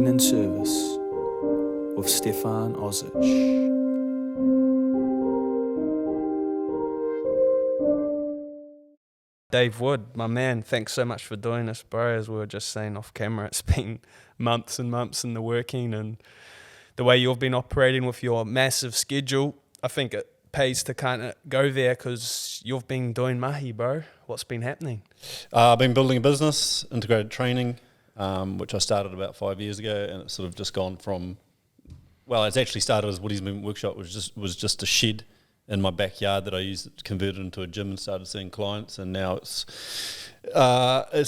Training and Service with Stefan Ozic. Dave Wood, my man, thanks so much for doing this, bro. As we were just saying off camera, it's been months and months in the working, and the way you've been operating with your massive schedule, I think it pays to kind of go there because you've been doing mahi, bro. What's been happening? I've been building a business, integrated training, which I started about 5 years ago, and it's sort of just gone from, well, it's actually started as Woody's Movement Workshop, which was just a shed in my backyard that I used, converted into a gym and started seeing clients, and now it's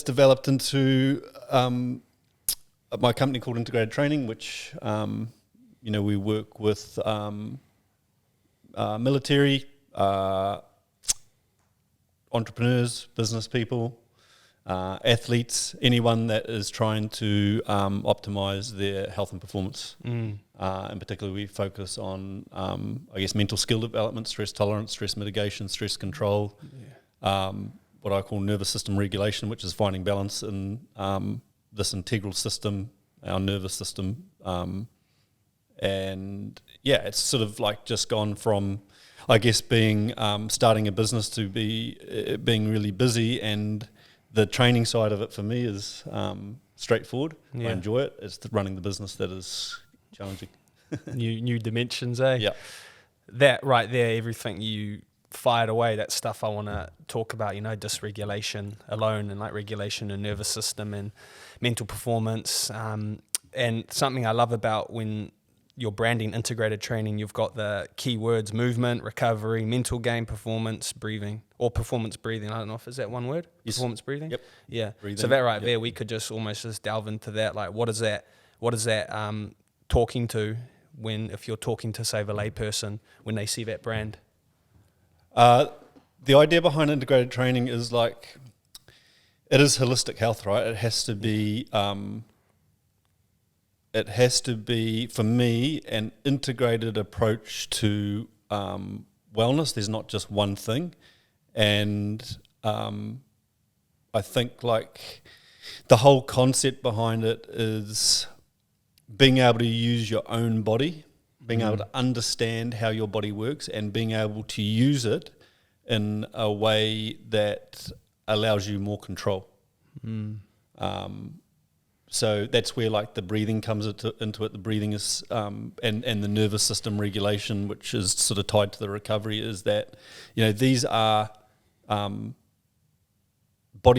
developed into my company called Integrated Training, which we work with military, entrepreneurs, business people, athletes, anyone that is trying to optimize their health and performance. In particular, we focus on, mental skill development, stress tolerance, stress mitigation, stress control, what I call nervous system regulation, which is finding balance in this integral system, our nervous system. It's sort of like just gone from, I guess, being starting a business to being really busy, and the training side of it for me is straightforward. I enjoy it. It's running the business that is challenging. new dimensions, eh? Yeah. That right there, everything you fired away, that stuff I want to talk about, dysregulation alone, and like regulation and nervous system and mental performance. And something I love about when you're branding integrated training, you've got the key words: movement, recovery, mental game, performance, breathing, or performance breathing. I don't know if is that one word? Yes. Performance breathing? Yep. Yeah. Breathing. So that right there, we could just almost delve into that. Like, what is that talking to if you're talking to, say, the layperson when they see that brand? The idea behind integrated training is like, it is holistic health, right? It has to be for me, an integrated approach to wellness. There's not just one thing. And I think like the whole concept behind it is being able to use your own body, being able to understand how your body works, and being able to use it in a way that allows you more control. So that's where like the breathing comes into it. The breathing is and the nervous system regulation, which is sort of tied to the recovery, is that these are body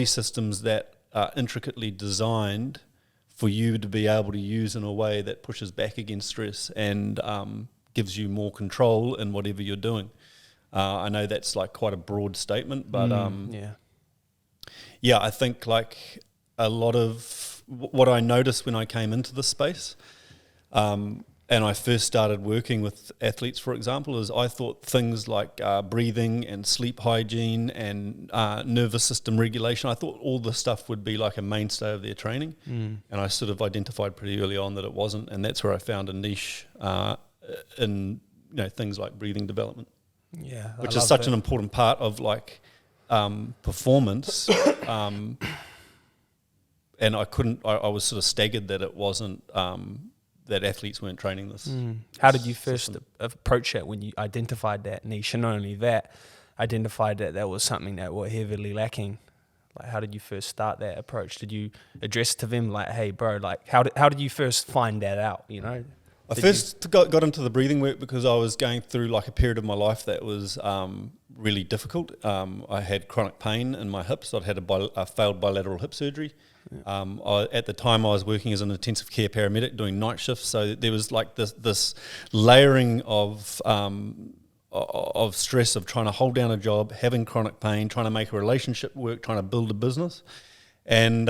systems that are intricately designed for you to be able to use in a way that pushes back against stress and gives you more control in whatever you're doing. I know that's like quite a broad statement, but I think like a lot of what I noticed when I came into this space, and I first started working with athletes, for example, is I thought things like breathing and sleep hygiene and nervous system regulation, I thought all the stuff would be like a mainstay of their training. And I sort of identified pretty early on that it wasn't, and that's where I found a niche in things like breathing development. Yeah, which is such an important part of like performance. And I was sort of staggered that it wasn't, that athletes weren't training this. How did you first approach it when you identified that niche, and not only that, identified that was something that were heavily lacking? Like, how did you first start that approach? Did you address to them like, hey, bro, like, how did you first find that out, I first got into the breathing work because I was going through like a period of my life that was really difficult. I had chronic pain in my hips. I'd had a failed bilateral hip surgery. At the time, I was working as an intensive care paramedic doing night shifts, so there was like this layering of stress of trying to hold down a job, having chronic pain, trying to make a relationship work, trying to build a business, and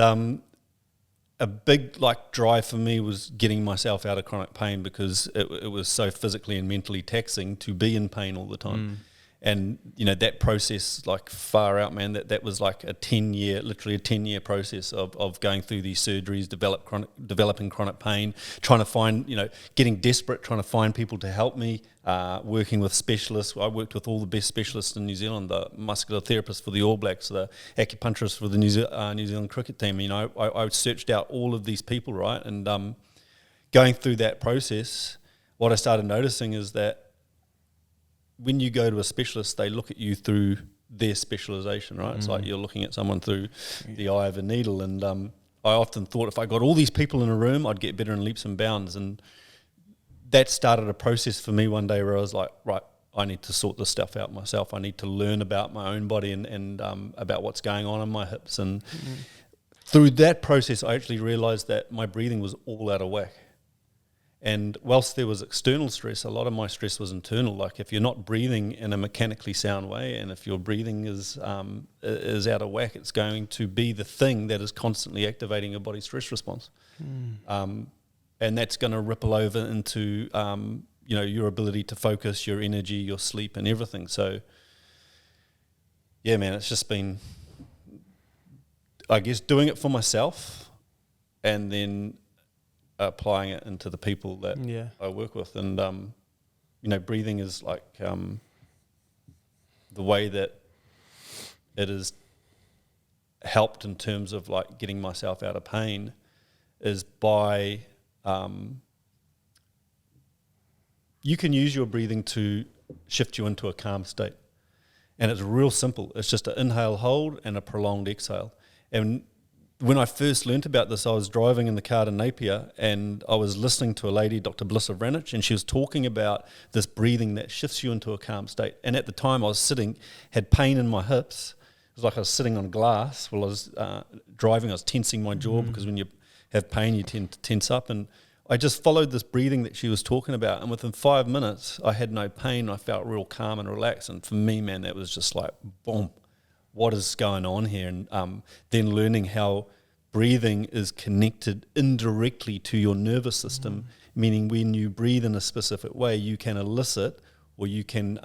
a big like drive for me was getting myself out of chronic pain, because it was so physically and mentally taxing to be in pain all the time. And that process, like, far out, man, that was like literally a 10-year process of going through these surgeries, developing chronic pain, trying to find, getting desperate, trying to find people to help me, working with specialists. I worked with all the best specialists in New Zealand, the muscular therapists for the All Blacks, the acupuncturists for the New Zealand cricket team. I searched out all of these people, right? And going through that process, what I started noticing is that when you go to a specialist, they look at you through their specialization, right? It's like you're looking at someone through the eye of a needle. And I often thought if I got all these people in a room, I'd get better in leaps and bounds. And that started a process for me one day where I was like, right, I need to sort this stuff out myself. I need to learn about my own body and about what's going on in my hips. And through that process, I actually realized that my breathing was all out of whack. And whilst there was external stress, a lot of my stress was internal. Like if you're not breathing in a mechanically sound way, and if your breathing is out of whack, it's going to be the thing that is constantly activating your body's stress response. And that's going to ripple over into your ability to focus, your energy, your sleep, and everything. So yeah, man, it's just been, I guess, doing it for myself, and then applying it into the people that I work with. And breathing is like the way that it has helped in terms of like getting myself out of pain is by you can use your breathing to shift you into a calm state, and it's real simple. It's just an inhale, hold, and a prolonged exhale. And when I first learnt about this, I was driving in the car to Napier, and I was listening to a lady, Dr. Blissa Vranich, and she was talking about this breathing that shifts you into a calm state. And at the time I was sitting, had pain in my hips. It was like I was sitting on glass while I was driving. I was tensing my jaw because when you have pain, you tend to tense up. And I just followed this breathing that she was talking about, and within 5 minutes, I had no pain. I felt real calm and relaxed. And for me, man, that was just like, boom. What is going on here? And then learning how breathing is connected indirectly to your nervous system, meaning when you breathe in a specific way, you can elicit or you can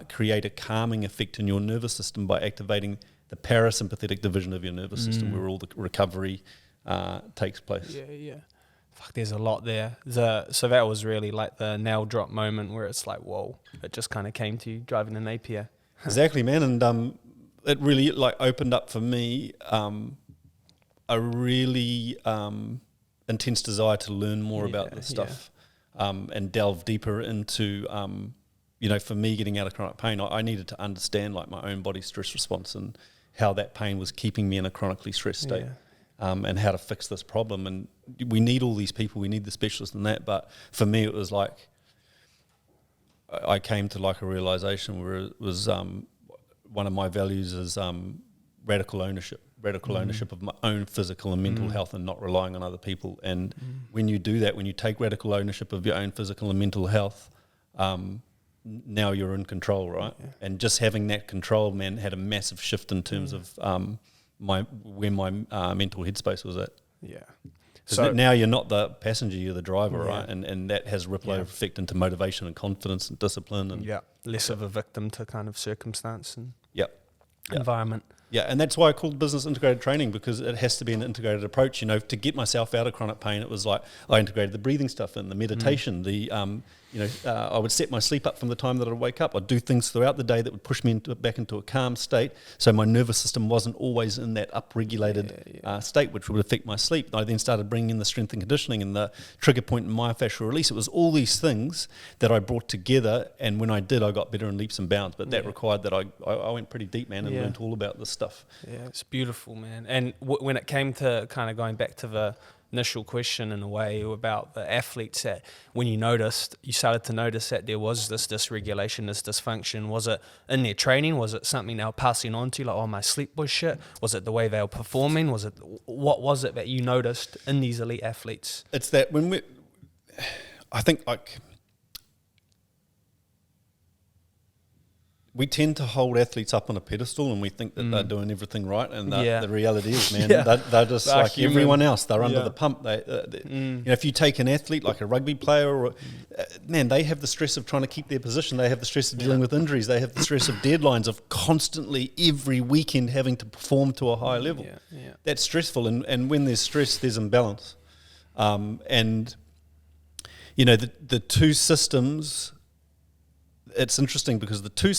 create a calming effect in your nervous system by activating the parasympathetic division of your nervous system, where all the recovery takes place. Yeah. Fuck, there's a lot there. So that was really like the nail drop moment where it's like, whoa, it just kind of came to you driving to Napier. Exactly, man. And it really like opened up for me a really intense desire to learn more about this stuff and delve deeper into, for me getting out of chronic pain, I needed to understand like my own body's stress response and how that pain was keeping me in a chronically stressed state, and how to fix this problem. And we need all these people, we need the specialists in that. But for me, it was like I came to like a realization where it was one of my values is radical ownership of my own physical and mental health, and not relying on other people. And when you do that, when you take radical ownership of your own physical and mental health, now you're in control, right? Yeah. And just having that control, man, had a massive shift in terms of where my mental headspace was at. Yeah. So now you're not the passenger, you're the driver, right? And that has ripple over effect into motivation and confidence and discipline. And less of a victim to kind of circumstance and Yep. environment. Yeah, and that's why I called business integrated training, because it has to be an integrated approach. You know, to get myself out of chronic pain, it was like I integrated the breathing stuff in, the meditation, I would set my sleep up from the time that I'd wake up. I'd do things throughout the day that would push me back into a calm state, so my nervous system wasn't always in that upregulated state, which would affect my sleep. I then started bringing in the strength and conditioning and the trigger point and myofascial release. It was all these things that I brought together, and when I did, I got better in leaps and bounds. But that required that I went pretty deep, man, and learned all about this stuff. Yeah, it's beautiful, man. And when it came to kind of going back to the initial question in a way about the athletes, that when you started to notice that there was this dysregulation, this dysfunction, was it in their training? Was it something they were passing on to you, like, oh, my sleep was shit? Was it the way they were performing? What was it that you noticed in these elite athletes? It's that I think like we tend to hold athletes up on a pedestal, and we think that they're doing everything right, and the reality is, man, they're just like human. Everyone else. They're under the pump. If you take an athlete like a rugby player, man, they have the stress of trying to keep their position. They have the stress of dealing with injuries. They have the stress of deadlines, of constantly every weekend having to perform to a high level. That's stressful, and when there's stress, there's imbalance. And the two systems it's interesting because the two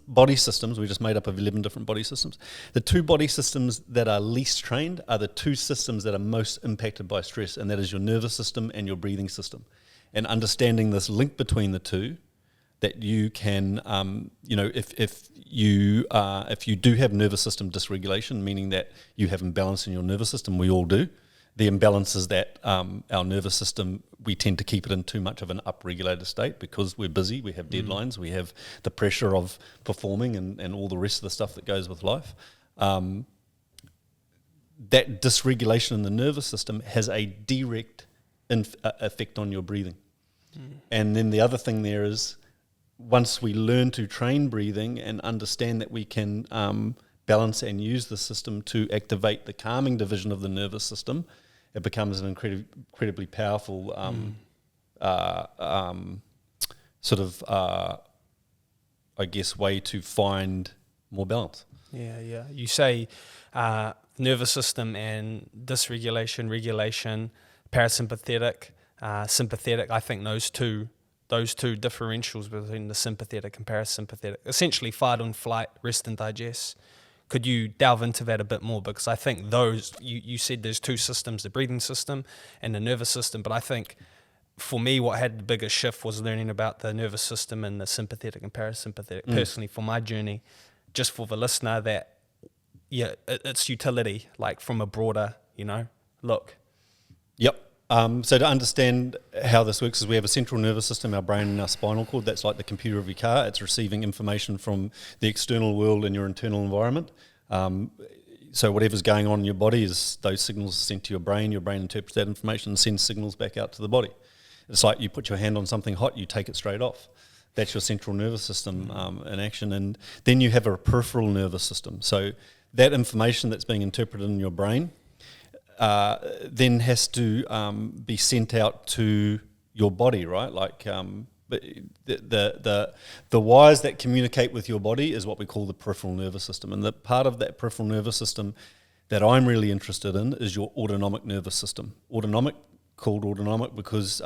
body systems, we just made up of 11 different body systems. The two body systems that are least trained are the two systems that are most impacted by stress, and that is your nervous system and your breathing system. And understanding this link between the two, that you can, if you do have nervous system dysregulation, meaning that you have imbalance in your nervous system, we all do. The imbalance is that our nervous system, we tend to keep it in too much of an upregulated state because we're busy, we have deadlines, we have the pressure of performing and all the rest of the stuff that goes with life. That dysregulation in the nervous system has a direct effect on your breathing. And then the other thing there is, once we learn to train breathing and understand that we can balance and use the system to activate the calming division of the nervous system, it becomes an incredibly powerful way to find more balance. Yeah. You say nervous system and dysregulation, regulation, parasympathetic, sympathetic. I think those two differentials between the sympathetic and parasympathetic, essentially fight and flight, rest and digest. Could you delve into that a bit more? Because I think those, you said there's two systems, the breathing system and the nervous system, but I think for me what had the biggest shift was learning about the nervous system and the sympathetic and parasympathetic. Personally, for my journey, just for the listener, that it's utility, like from a broader, look. Yep. So to understand how this works is we have a central nervous system, our brain and our spinal cord. That's like the computer of your car. It's receiving information from the external world and your internal environment. So whatever's going on in your body is those signals are sent to your brain interprets that information and sends signals back out to the body. It's like you put your hand on something hot, you take it straight off. That's your central nervous system in action. And then you have a peripheral nervous system. So that information that's being interpreted in your brain then has to be sent out to your body, right? Like the wires that communicate with your body is what we call the peripheral nervous system. And the part of that peripheral nervous system that I'm really interested in is your autonomic nervous system. Called autonomic because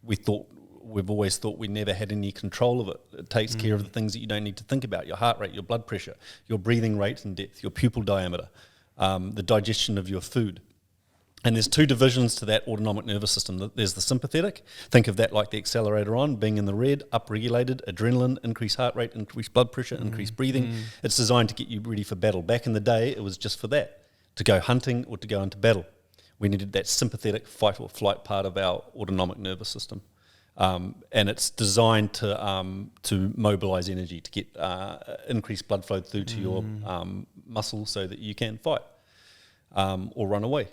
we've always thought we never had any control of it. It takes care of the things that you don't need to think about: your heart rate, your blood pressure, your breathing rate and depth, your pupil diameter, the digestion of your food. And there's two divisions to that autonomic nervous system. There's the sympathetic. Think of that like the accelerator on, being in the red, upregulated, adrenaline, increased heart rate, increased blood pressure, increased breathing. It's designed to get you ready for battle. Back in the day, it was just for that, to go hunting or to go into battle. We needed that sympathetic fight or flight part of our autonomic nervous system. And it's designed to mobilize energy, to get increased blood flow through to your muscles so that you can fight or run away.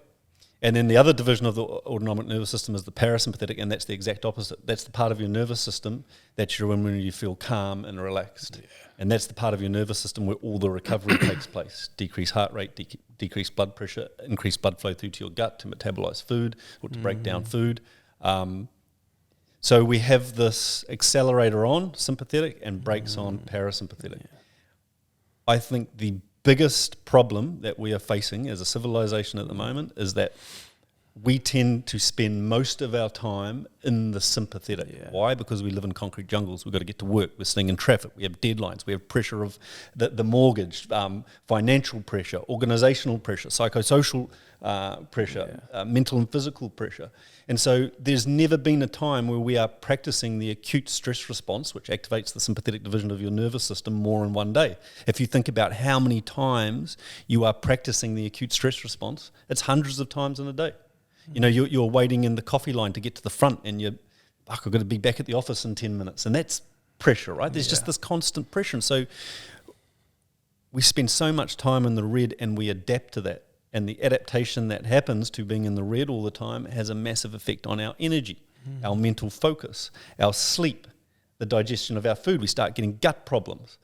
And then the other division of the autonomic nervous system is the parasympathetic, and that's the exact opposite. That's the part of your nervous system that you're in when you feel calm and relaxed. Yeah. And that's the part of your nervous system where all the recovery takes place. Decreased heart rate, decreased blood pressure, increased blood flow through to your gut to metabolize food or to break down food. So we have this accelerator on, sympathetic, and brakes on, parasympathetic. Yeah. I think the biggest problem that we are facing as a civilization at the moment is that we tend to spend most of our time in the sympathetic. Yeah. Why? Because we live in concrete jungles. We've got to get to work. We're sitting in traffic. We have deadlines. We have pressure of the mortgage, financial pressure, organizational pressure, psychosocial pressure, mental and physical pressure. And so there's never been a time where we are practicing the acute stress response, which activates the sympathetic division of your nervous system more in one day. If you think about how many times you are practicing the acute stress response, it's hundreds of times in a day. You know, you're waiting in the coffee line to get to the front and I've got to be back at the office in 10 minutes. And that's pressure, right? There's just this constant pressure. And so we spend so much time in the red and we adapt to that. And the adaptation that happens to being in the red all the time has a massive effect on our energy, our mental focus, our sleep, the digestion of our food. We start getting gut problems,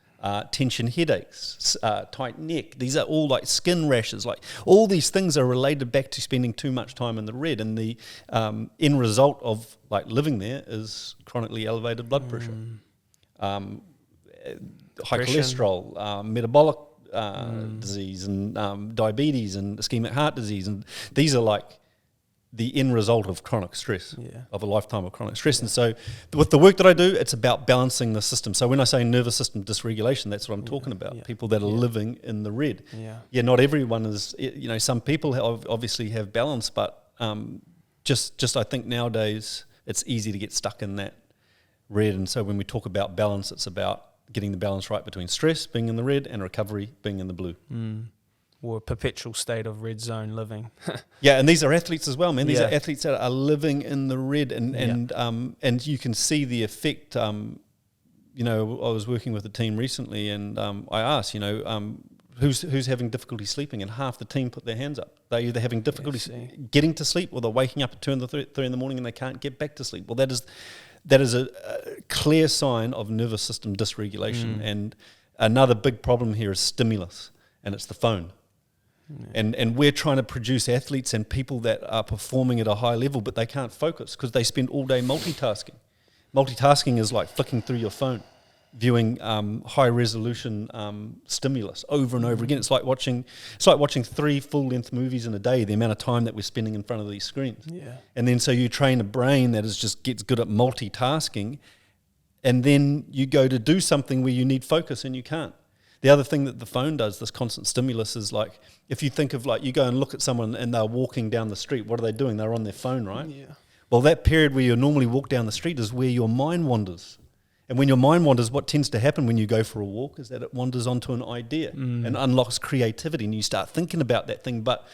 tension headaches, tight neck. These are all like skin rashes. Like all these things are related back to spending too much time in the red. And the end result of like living there is chronically elevated blood pressure, high cholesterol, metabolic disease and diabetes and ischemic heart disease. And these are like the end result of chronic stress, Yeah. of a lifetime of chronic stress. And so with the work that I do, it's about balancing the system. So when I say nervous system dysregulation, that's what I'm talking about. Yeah. People that are living in the red. Yeah. Not everyone is, some people obviously have balance, but just I think nowadays it's easy to get stuck in that red. And so when we talk about balance, it's about getting the balance right between stress, being in the red, and recovery, being in the blue. Or a perpetual state of red zone living. Yeah, and these are athletes as well, man. These Yeah. are athletes that are living in the red, and you can see the effect. I was working with a team recently, and I asked, who's having difficulty sleeping, and half the team put their hands up. They're either having difficulty getting to sleep, or they're waking up at 2 and 3 in the morning and they can't get back to sleep. Well, that is a clear sign of nervous system dysregulation. And another big problem here is stimulus, and it's the phone. And we're trying to produce athletes and people that are performing at a high level, but they can't focus because they spend all day multitasking. Multitasking is like flicking through your phone, viewing high resolution stimulus over and over again. It's like watching 3 full-length movies in a day, the amount of time that we're spending in front of these screens. Yeah. And then so you train a brain that gets good at multitasking, and then you go to do something where you need focus and you can't. The other thing that the phone does, this constant stimulus, is like, if you think of like, you go and look at someone and they're walking down the street, what are they doing? They're on their phone, right? Yeah. Well, that period where you normally walk down the street is where your mind wanders. And when your mind wanders, what tends to happen when you go for a walk is that it wanders onto an idea and unlocks creativity, and you start thinking about that thing. But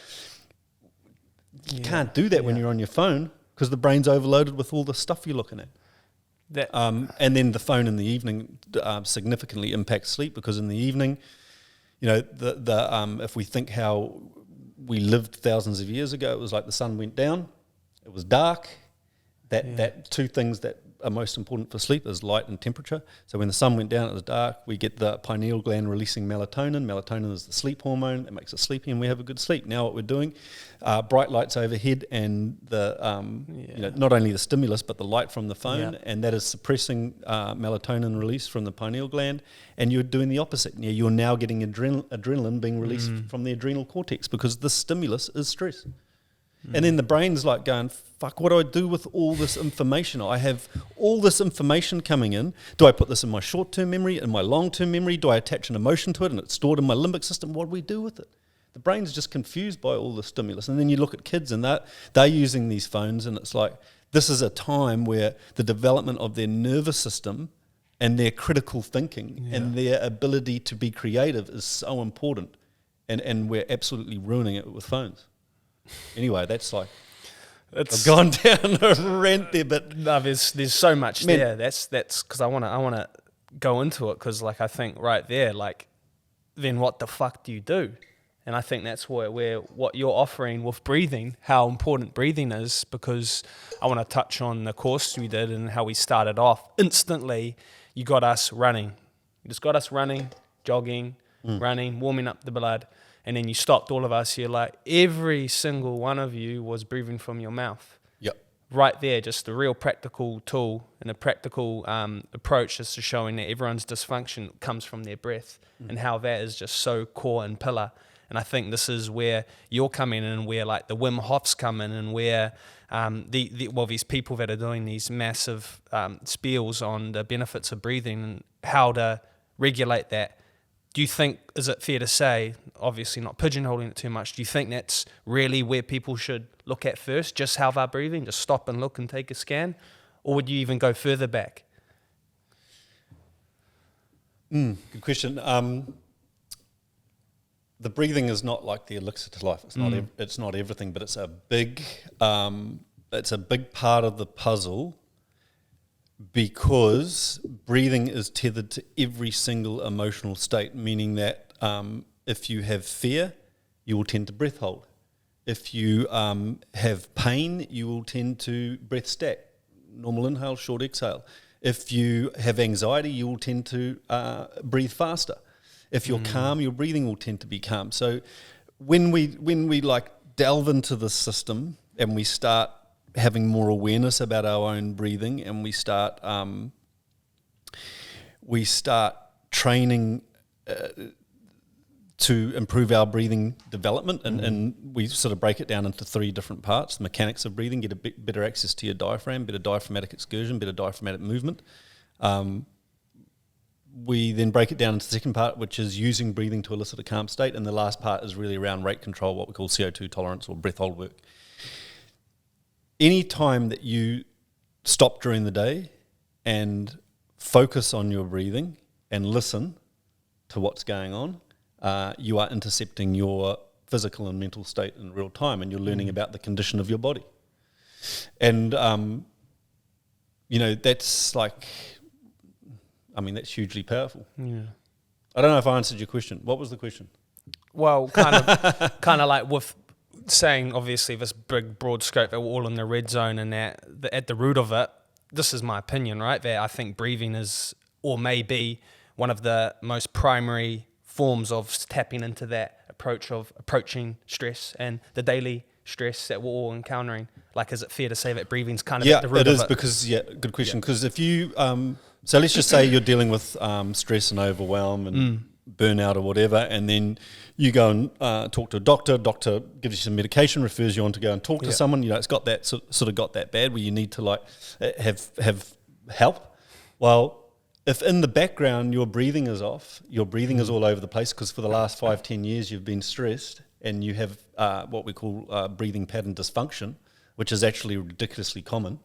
you can't do that when you're on your phone because the brain's overloaded with all the stuff you're looking at. And then the phone in the evening significantly impacts sleep, because in the evening, if we think how we lived thousands of years ago, it was like the sun went down, it was dark. That two things that are most important for sleep is light and temperature. So when the sun went down, it was dark. We get the pineal gland releasing melatonin. Melatonin is the sleep hormone. It makes us sleepy and we have a good sleep. Now what we're doing, bright lights overhead and the not only the stimulus but the light from the phone, and that is suppressing melatonin release from the pineal gland, and you're doing the opposite. You're now getting adrenaline being released from the adrenal cortex because the stimulus is stress. And then the brain's like going, fuck, what do I do with all this information? I have all this information coming in. Do I put this in my short-term memory, in my long-term memory? Do I attach an emotion to it and it's stored in my limbic system? What do we do with it? The brain's just confused by all the stimulus. And then you look at kids and they're using these phones, and it's like, this is a time where the development of their nervous system and their critical thinking and their ability to be creative is so important. And we're absolutely ruining it with phones. Anyway, that's like, I've gone down a rant there, but no, there's so much there. That's because I wanna go into it, because like I think right there, like, then what the fuck do you do? And I think that's where what you're offering with breathing, how important breathing is, because I want to touch on the course we did and how we started off. Instantly, you got us running. You just got us running, jogging, running, warming up the blood. And then you stopped all of us. You're like, every single one of you was breathing from your mouth. Yep. Right there, just a real practical tool and a practical approach as to showing that everyone's dysfunction comes from their breath and how that is just so core and pillar. And I think this is where you're coming in, and where like the Wim Hofs come in, and where these people that are doing these massive spiels on the benefits of breathing and how to regulate that. Do you think, is it fair to say, obviously not pigeonholing it too much, do you think that's really where people should look at first, just how they're breathing, just stop and look and take a scan? Or would you even go further back? Good question. The breathing is not like the elixir to life. It's not everything, but it's a big part of the puzzle, because breathing is tethered to every single emotional state, meaning that if you have fear, you will tend to breath hold. If you have pain, you will tend to breath stack, normal inhale, short exhale. If you have anxiety, you will tend to breathe faster. If you're calm, your breathing will tend to be calm. So when we like delve into the system and we start having more awareness about our own breathing, and we start training to improve our breathing development, and we sort of break it down into 3 different parts. The mechanics of breathing, get a bit better access to your diaphragm, better diaphragmatic excursion, better diaphragmatic movement. We then break it down into the second part, which is using breathing to elicit a calm state, and the last part is really around rate control, what we call CO2 tolerance or breath hold work. Any time that you stop during the day and focus on your breathing and listen to what's going on, you are intercepting your physical and mental state in real time, and you're learning about the condition of your body. And, that's like, that's hugely powerful. Yeah. I don't know if I answered your question. What was the question? Well, kind of like with saying, obviously, this big, broad scope that we're all in the red zone, and that at the root of it, this is my opinion, right? That I think breathing is, or may be, one of the most primary forms of tapping into that approach of approaching stress and the daily stress that we're all encountering. Like, is it fair to say that breathing's kind of at the root of it? Yeah, it is, because, good question, because if you, so let's just say you're dealing with stress and overwhelm and burnout or whatever, and then you go and talk to a doctor gives you some medication, refers you on to go and talk to someone, it's got that sort of got that bad where you need to like have help. Well, if in the background your breathing is off, your breathing is all over the place because for the last 5-10 years you've been stressed and you have what we call breathing pattern dysfunction, which is actually ridiculously common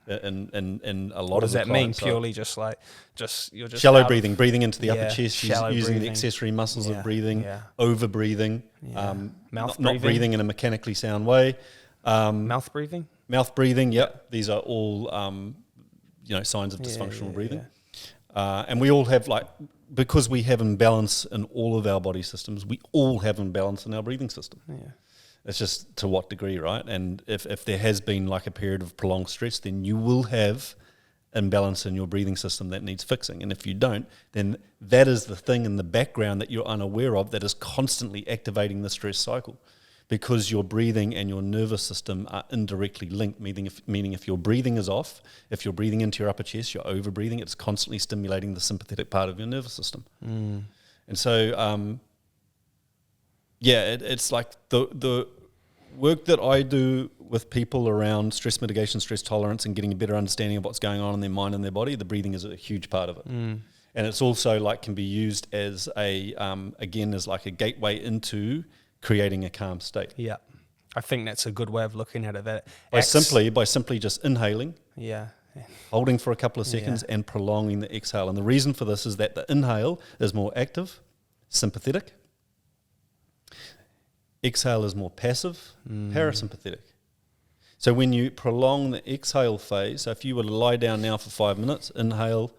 in a lot of the What does that mean? clients. Purely you're just Shallow breathing into the upper chest, shallow using the breathing. accessory muscles of breathing, over breathing, Mouth not breathing in a mechanically sound way. Mouth breathing? Mouth breathing, yep. These are all signs of dysfunctional breathing. And we all have, because we have imbalance in all of our body systems, we all have imbalance in our breathing system. Yeah. It's just to what degree, right? And if there has been like a period of prolonged stress, then you will have imbalance in your breathing system that needs fixing. And if you don't, then that is the thing in the background that you're unaware of that is constantly activating the stress cycle, because your breathing and your nervous system are indirectly linked, meaning if your breathing is off, if you're breathing into your upper chest, you're over-breathing, it's constantly stimulating the sympathetic part of your nervous system. And so, it's like the work that I do with people around stress mitigation, stress tolerance, and getting a better understanding of what's going on in their mind and their body, the breathing is a huge part of it. And it's also can be used as as like a gateway into creating a calm state. Yeah. I think that's a good way of looking at it. That By simply just inhaling, Yeah. holding for a couple of seconds, and prolonging the exhale. And the reason for this is that the inhale is more active, sympathetic. Exhale is more passive, parasympathetic. So when you prolong the exhale phase, so if you were to lie down now for 5 minutes, inhale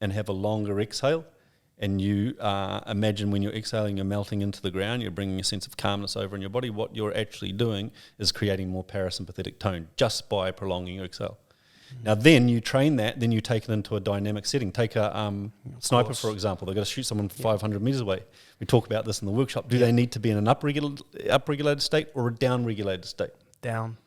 and have a longer exhale, and you imagine when you're exhaling, you're melting into the ground, you're bringing a sense of calmness over in your body, what you're actually doing is creating more parasympathetic tone just by prolonging your exhale. Now then you train that, then you take it into a dynamic setting. Take a sniper, for example. They've got to shoot someone 500 metres away. We talk about this in the workshop. Do they need to be in an upregulated state or a downregulated state? Down.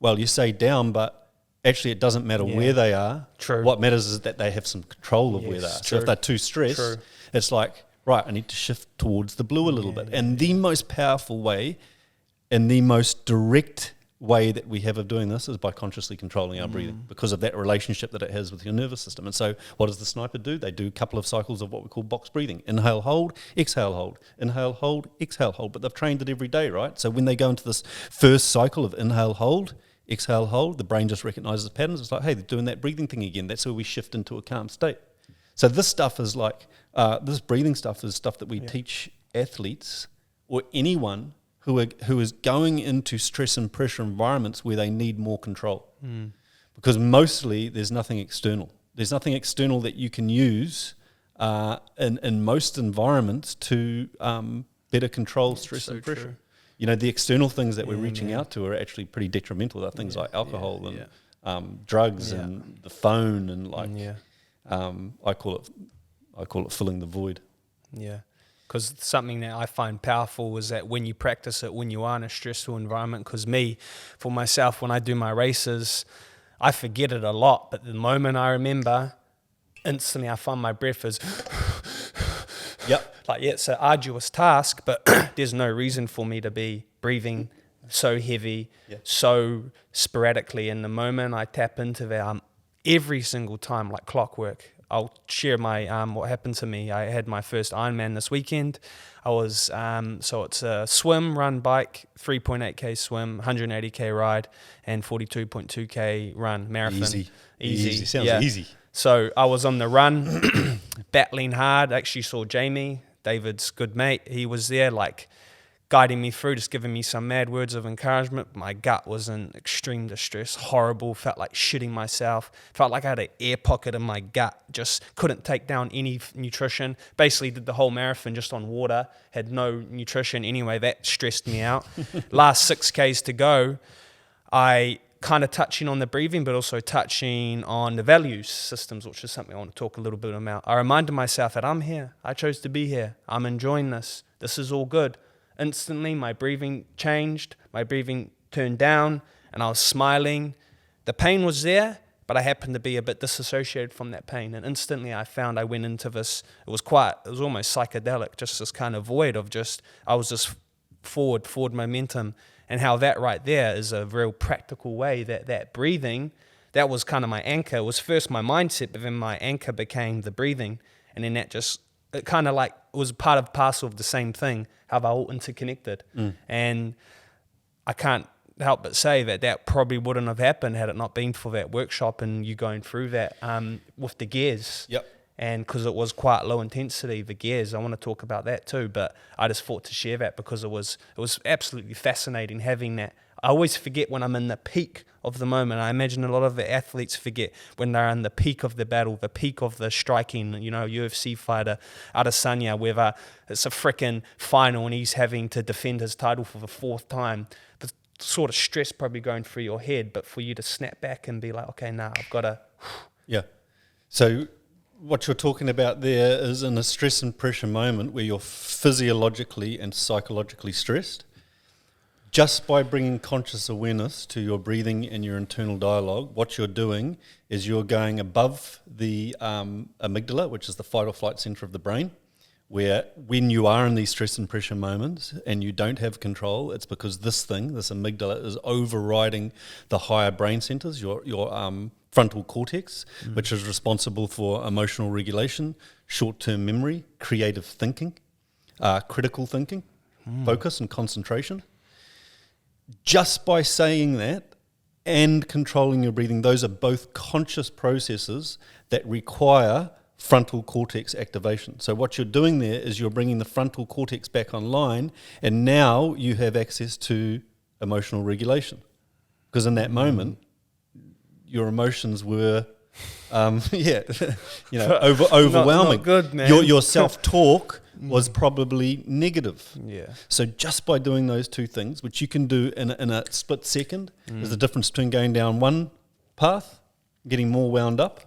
Well, you say down, but actually it doesn't matter where they are. True. What matters is that they have some control of where they are. So if they're too stressed, it's like, right, I need to shift towards the blue a little bit. And the most powerful way and the most direct way that we have of doing this is by consciously controlling our breathing, because of that relationship that it has with your nervous system. And so what does the sniper do? They do a couple of cycles of what we call box breathing. Inhale, hold, exhale, hold. Inhale, hold, exhale, hold. But they've trained it every day, right? So when they go into this first cycle of inhale, hold, exhale, hold, the brain just recognizes patterns. It's like, hey, they're doing that breathing thing again. That's where we shift into a calm state. So this stuff is like, this breathing stuff is stuff that we teach athletes or anyone who is going into stress and pressure environments where they need more control. Because mostly there's nothing external. There's nothing external that you can use in most environments to better control stress and pressure. True. You know, the external things that we're reaching out to are actually pretty detrimental. They're things like alcohol and drugs and the phone and I call it filling the void. Yeah. Because something that I find powerful is that when you practice it, when you are in a stressful environment, because for myself, when I do my races, I forget it a lot. But the moment I remember, instantly I find my breath is Yep. Like, yeah, it's an arduous task, but there's no reason for me to be breathing so heavy, so sporadically. In the moment I tap into that, every single time, like clockwork. I'll share my what happened to me. I had my first Ironman this weekend. I was so it's a swim, run, bike, 3.8k swim, 180k ride, and 42.2k run marathon. Easy. Sounds easy. So I was on the run, battling hard. I actually saw Jamie, David's good mate. He was there, like, guiding me through, just giving me some mad words of encouragement. My gut was in extreme distress, horrible, felt like shitting myself, felt like I had an air pocket in my gut, just couldn't take down any nutrition. Basically did the whole marathon just on water, had no nutrition anyway. That stressed me out. Last 6Ks to go, I kind of touching on the breathing, but also touching on the values systems, which is something I want to talk a little bit about. I reminded myself that I'm here. I chose to be here. I'm enjoying this. This is all good. Instantly, my breathing changed. My breathing turned down, and I was smiling. The pain was there, but I happened to be a bit disassociated from that pain. And instantly, I found I went into this. It was almost psychedelic, just this kind of void of I was just forward momentum. And how that right there is a real practical way that breathing, that was kind of my anchor. It was first my mindset, but then my anchor became the breathing. And then it kind of like was part of parcel of the same thing, how they're all interconnected. And I can't help but say that probably wouldn't have happened had it not been for that workshop and you going through that with the gears. Yep. And because it was quite low intensity, the gears, I want to talk about that too, but I just thought to share that because it was absolutely fascinating having that. I always forget when I'm in the peak of the moment. I imagine a lot of the athletes forget when they're in the peak of the battle, the peak of the striking, UFC fighter Adesanya, whether it's a freaking final and he's having to defend his title for the 4th time. The sort of stress probably going through your head, but for you to snap back and be like, okay, now I've got to... Yeah. So what you're talking about there is in a stress and pressure moment where you're physiologically and psychologically stressed. Just by bringing conscious awareness to your breathing and your internal dialogue, what you're doing is you're going above the amygdala, which is the fight or flight center of the brain, where when you are in these stress and pressure moments and you don't have control, it's because this amygdala is overriding the higher brain centers, your frontal cortex, which is responsible for emotional regulation, short-term memory, creative thinking, critical thinking, focus and concentration. Just by saying that and controlling your breathing, those are both conscious processes that require frontal cortex activation. So what you're doing there is you're bringing the frontal cortex back online, and now you have access to emotional regulation. Because in that moment, your emotions were, overwhelming. Not good, man. Your self-talk was probably negative. Yeah. So just by doing those two things, which you can do in a split second, there's a difference between going down one path, getting more wound up,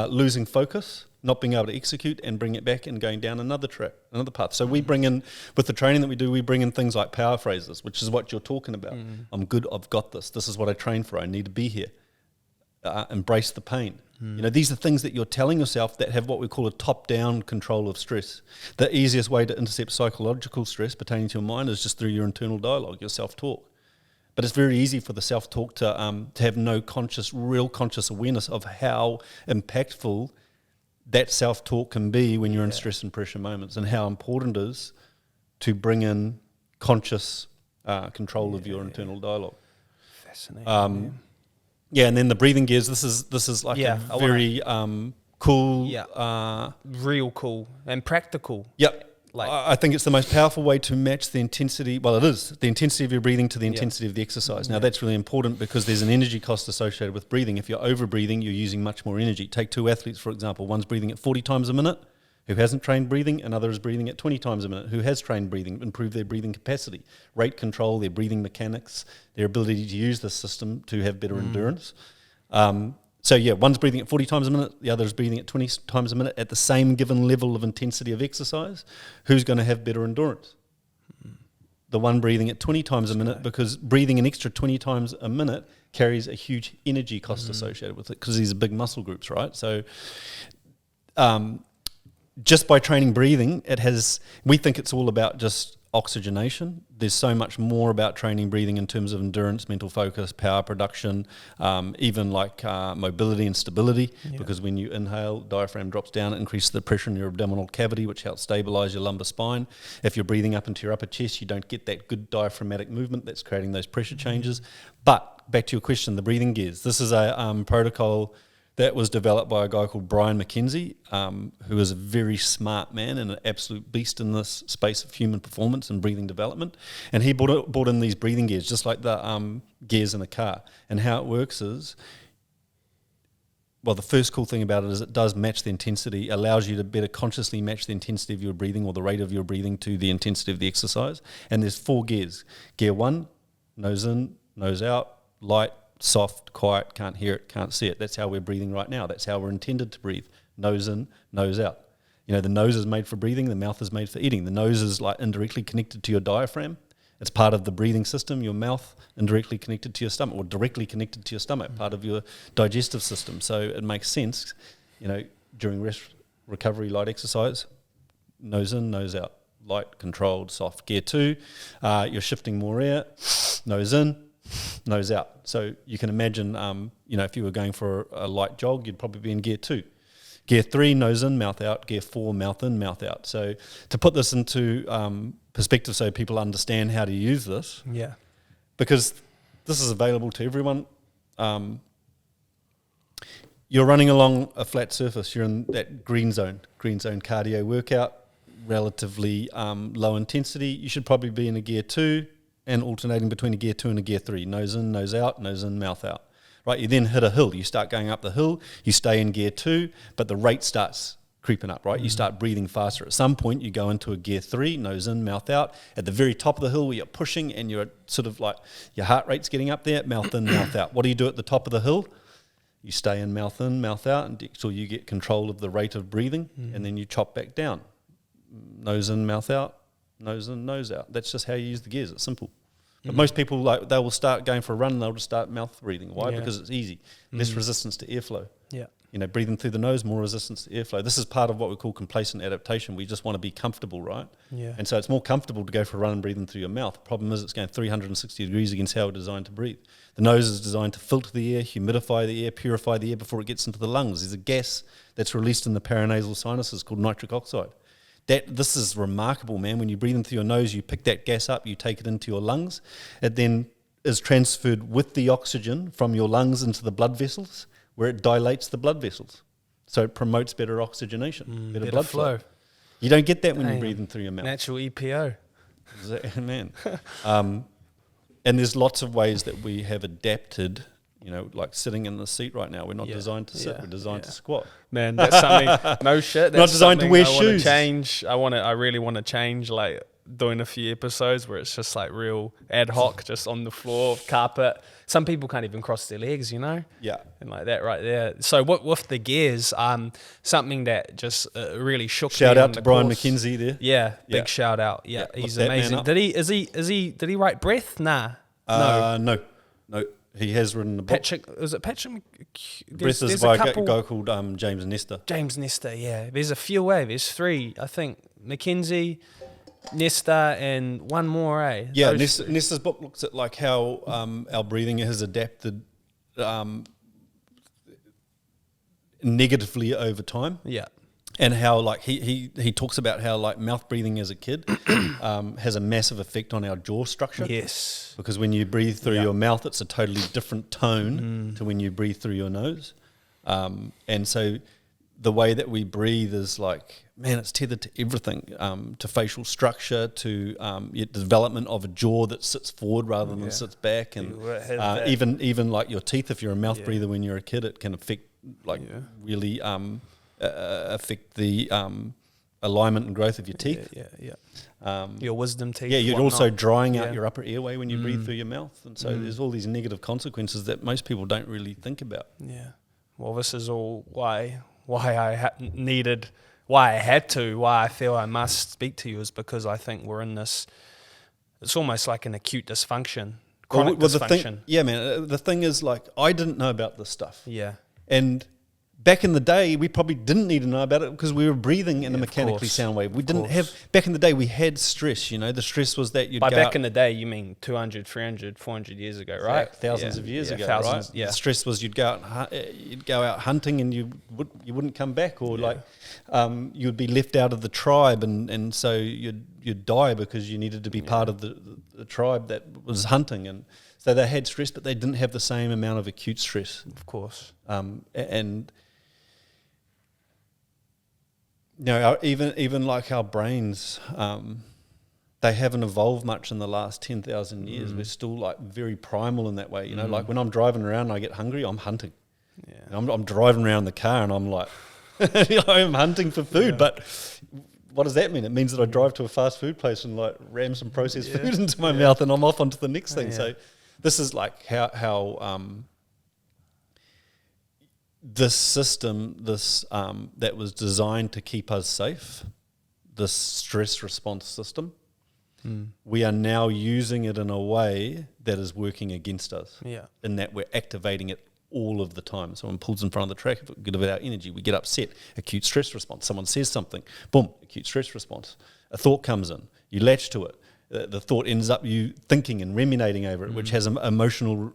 losing focus, not being able to execute, and bring it back and going down another path. So we bring in, with the training that we do, we bring in things like power phrases, which is what you're talking about. I'm good, I've got this. This is what I train for. I need to be here. Embrace the pain. These are things that you're telling yourself that have what we call a top-down control of stress. The easiest way to intercept psychological stress pertaining to your mind is just through your internal dialogue, your self-talk. But it's very easy for the self-talk to have no real conscious awareness of how impactful that self-talk can be when you're in stress and pressure moments, and how important it is to bring in conscious control of your internal dialogue. Fascinating. Yeah, and then the breathing gears. This is like a very cool, real cool and practical. Yep. I think it's the most powerful way to match the intensity. Well, it is the intensity of your breathing to the intensity of the exercise. Now, that's really important because there's an energy cost associated with breathing. If you're over breathing, you're using much more energy. Take 2 athletes, for example. One's breathing at 40 times a minute, who hasn't trained breathing. Another is breathing at 20 times a minute, who has trained breathing, improved their breathing capacity, rate control, their breathing mechanics, their ability to use the system to have better endurance. One's breathing at 40 times a minute, the other is breathing at 20 times a minute at the same given level of intensity of exercise. Who's going to have better endurance? The one breathing at 20 times a minute, because breathing an extra 20 times a minute carries a huge energy cost associated with it, because these are big muscle groups, right? So just by training breathing, we think it's all about just oxygenation. There's so much more about training breathing in terms of endurance, mental focus, power production, even like mobility and stability, because when you inhale, diaphragm drops down, it increases the pressure in your abdominal cavity, which helps stabilize your lumbar spine. If you're breathing up into your upper chest, you don't get that good diaphragmatic movement that's creating those pressure changes. But back to your question, the breathing gears. This is a protocol that was developed by a guy called Brian McKenzie, who is a very smart man and an absolute beast in this space of human performance and breathing development. And he brought in these breathing gears, just like the gears in a car. And how it works is, well, the first cool thing about it is it does match the intensity, allows you to better consciously match the intensity of your breathing or the rate of your breathing to the intensity of the exercise. And there's 4 gears. Gear 1, nose in, nose out, light, soft, quiet, can't hear it, can't see it. That's how we're breathing right now. That's how we're intended to breathe. Nose in, nose out. You know, the nose is made for breathing, the mouth is made for eating. The nose is like indirectly connected to your diaphragm. It's part of the breathing system. Your mouth indirectly connected to your stomach, or directly connected to your stomach, part of your digestive system. So it makes sense, you know, during rest, recovery, light exercise, nose in, nose out. Light, controlled, soft. Gear 2, you're shifting more air, nose in, nose out. So you can imagine, you know, if you were going for a light jog, you'd probably be in gear 2. Gear 3, nose in, mouth out. Gear 4, mouth in, mouth out. So to put this into perspective so people understand how to use this, because this is available to everyone. You're running along a flat surface. You're in that green zone cardio workout, relatively low intensity. You should probably be in a gear 2 and alternating between a gear 2 and a gear 3. Nose in, nose out, nose in, mouth out. Right, you then hit a hill. You start going up the hill. You stay in gear 2, but the rate starts creeping up, right? You start breathing faster. At some point, you go into a gear 3, nose in, mouth out. At the very top of the hill where you're pushing and you're sort of like, your heart rate's getting up there, mouth in, mouth out. What do you do at the top of the hill? You stay in, mouth out, until you get control of the rate of breathing, and then you chop back down. Nose in, mouth out, nose in, nose out. That's just how you use the gears. It's simple. But most people, like, they will start going for a run and they'll just start mouth breathing. Why? Because it's easy. Less resistance to airflow. You know, breathing through the nose, more resistance to airflow. This is part of what we call complacent adaptation. We just want to be comfortable, right? And so it's more comfortable to go for a run and breathing through your mouth. The problem is it's going 360 degrees against how we're designed to breathe. The nose is designed to filter the air, humidify the air, purify the air before it gets into the lungs. There's a gas that's released in the paranasal sinuses called nitric oxide. This is remarkable, man. When you breathe in through your nose, you pick that gas up, you take it into your lungs. It then is transferred with the oxygen from your lungs into the blood vessels, where it dilates the blood vessels. So it promotes better oxygenation, better blood flow. You don't get that when you're breathing through your mouth. Natural EPO. Man. And there's lots of ways that we have adapted, you know, like sitting in the seat right now. We're not designed to sit, we're designed to squat. Man, that's something, no shit. That's not designed to wear shoes. I really want to change, like, doing a few episodes where it's just like real ad hoc, just on the floor, carpet. Some people can't even cross their legs, you know? And like that right there. So with the gears, something that just really shook me. Shout out to Brian McKenzie there. Big shout out. He's amazing. Did he write Breath? Nah. No. He has written a book. Was it Patrick? Breath is by a guy called James Nestor. James Nestor, yeah. There's a few, There's 3, I think. McKenzie, Nestor, and one more, Yeah, Nestor's book looks at like how our breathing has adapted negatively over time. And how, like, he talks about how, like, mouth breathing as a kid has a massive effect on our jaw structure. Yes. Because when you breathe through your mouth, it's a totally different tone to when you breathe through your nose. And so the way that we breathe is like, man, it's tethered to everything, to facial structure, to the development of a jaw that sits forward rather than sits back. And even like your teeth, if you're a mouth breather when you're a kid, it can affect, like, really... affect the alignment and growth of your teeth. Your wisdom teeth. Yeah, you're also drying out your upper airway when you breathe through your mouth. And so there's all these negative consequences that most people don't really think about. Well, this is all why I feel I must speak to you, is because I think we're in this, it's almost like an acute dysfunction, chronic dysfunction. The thing is, like, I didn't know about this stuff. And back in the day, we probably didn't need to know about it because we were breathing in a mechanically sound way. We didn't have, back in the day, we had stress, you know, the stress was that you'd By go back out, in the day, you mean 200, 300, 400 years ago, right? thousands of years ago, thousands, right? Yeah. The stress was you'd go out hunting and you wouldn't come back, or you'd be left out of the tribe, and so you'd die because you needed to be part of the tribe that was hunting, and so they had stress, but they didn't have the same amount of acute stress. Of course. And you know, even like our brains, they haven't evolved much in the last 10,000 years. We're still like very primal in that way. You know, like when I'm driving around and I get hungry, I'm hunting. Yeah. I'm driving around the car and I'm like, I'm hunting for food. Yeah. But what does that mean? It means that I drive to a fast food place and like ram some processed food into my mouth and I'm off onto the next thing. So this is like how this system, that was designed to keep us safe, this stress response system, we are now using it in a way that is working against us. Yeah. In that we're activating it all of the time. Someone pulls in front of the track, if we get our energy, we get upset, acute stress response. Someone says something, boom, acute stress response. A thought comes in, you latch to it. The thought ends up you thinking and ruminating over it, which has an emotion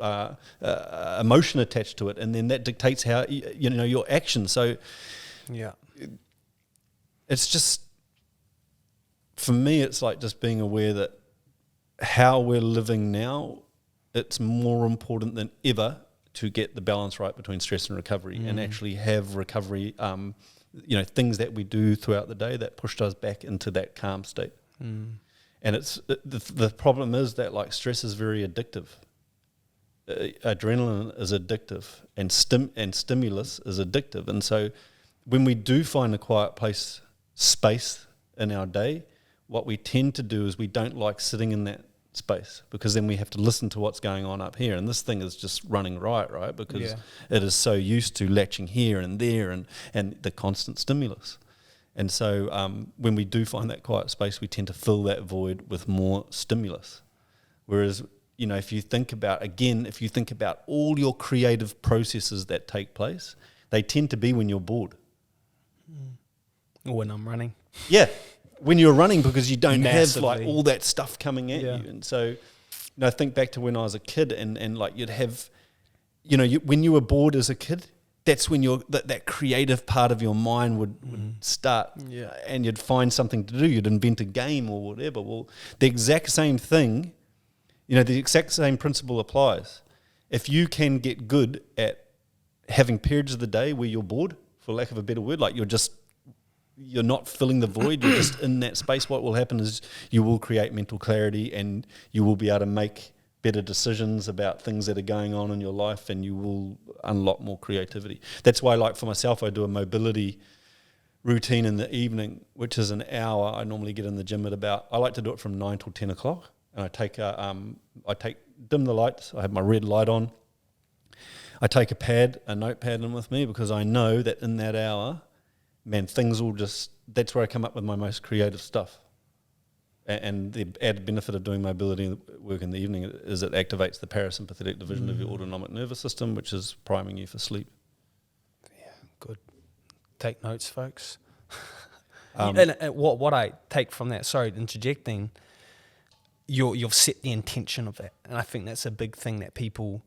attached to it, and then that dictates how you know your action. So, it's just, for me, it's like just being aware that how we're living now, it's more important than ever to get the balance right between stress and recovery, and actually have recovery. You know, things that we do throughout the day that pushed us back into that calm state. And the problem is that like stress is very addictive. Adrenaline is addictive, and stimulus is addictive. And so when we do find a quiet space in our day, what we tend to do is we don't like sitting in that space, because then we have to listen to what's going on up here. And this thing is just running right? Because it is so used to latching here and there and the constant stimulus. And so when we do find that quiet space, we tend to fill that void with more stimulus. Whereas, you know, if you think about all your creative processes that take place, they tend to be when you're bored. Or when I'm running. Yeah, when you're running, because you don't have like all that stuff coming at you. And so, you know, think back to when I was a kid and like you'd have, you know, when you were bored as a kid, that's when that creative part of your mind would start, and you'd find something to do. You'd invent a game or whatever. Well, the exact same thing, you know, the exact same principle applies. If you can get good at having periods of the day where you're bored, for lack of a better word, like you're not filling the void, you're just in that space, what will happen is you will create mental clarity, and you will be able to make better decisions about things that are going on in your life, and you will unlock more creativity. That's why, like for myself, I do a mobility routine in the evening, which is an hour. I normally get in the gym at I like to do it from 9 till 10 o'clock, and I dim the lights, I have my red light on, I take a notepad in with me, because I know that in that hour, man, that's where I come up with my most creative stuff. And the added benefit of doing mobility work in the evening is it activates the parasympathetic division of your autonomic nervous system, which is priming you for sleep. Yeah, good. Take notes, folks. And what I take from that, sorry, interjecting, you've set the intention of that. And I think that's a big thing that people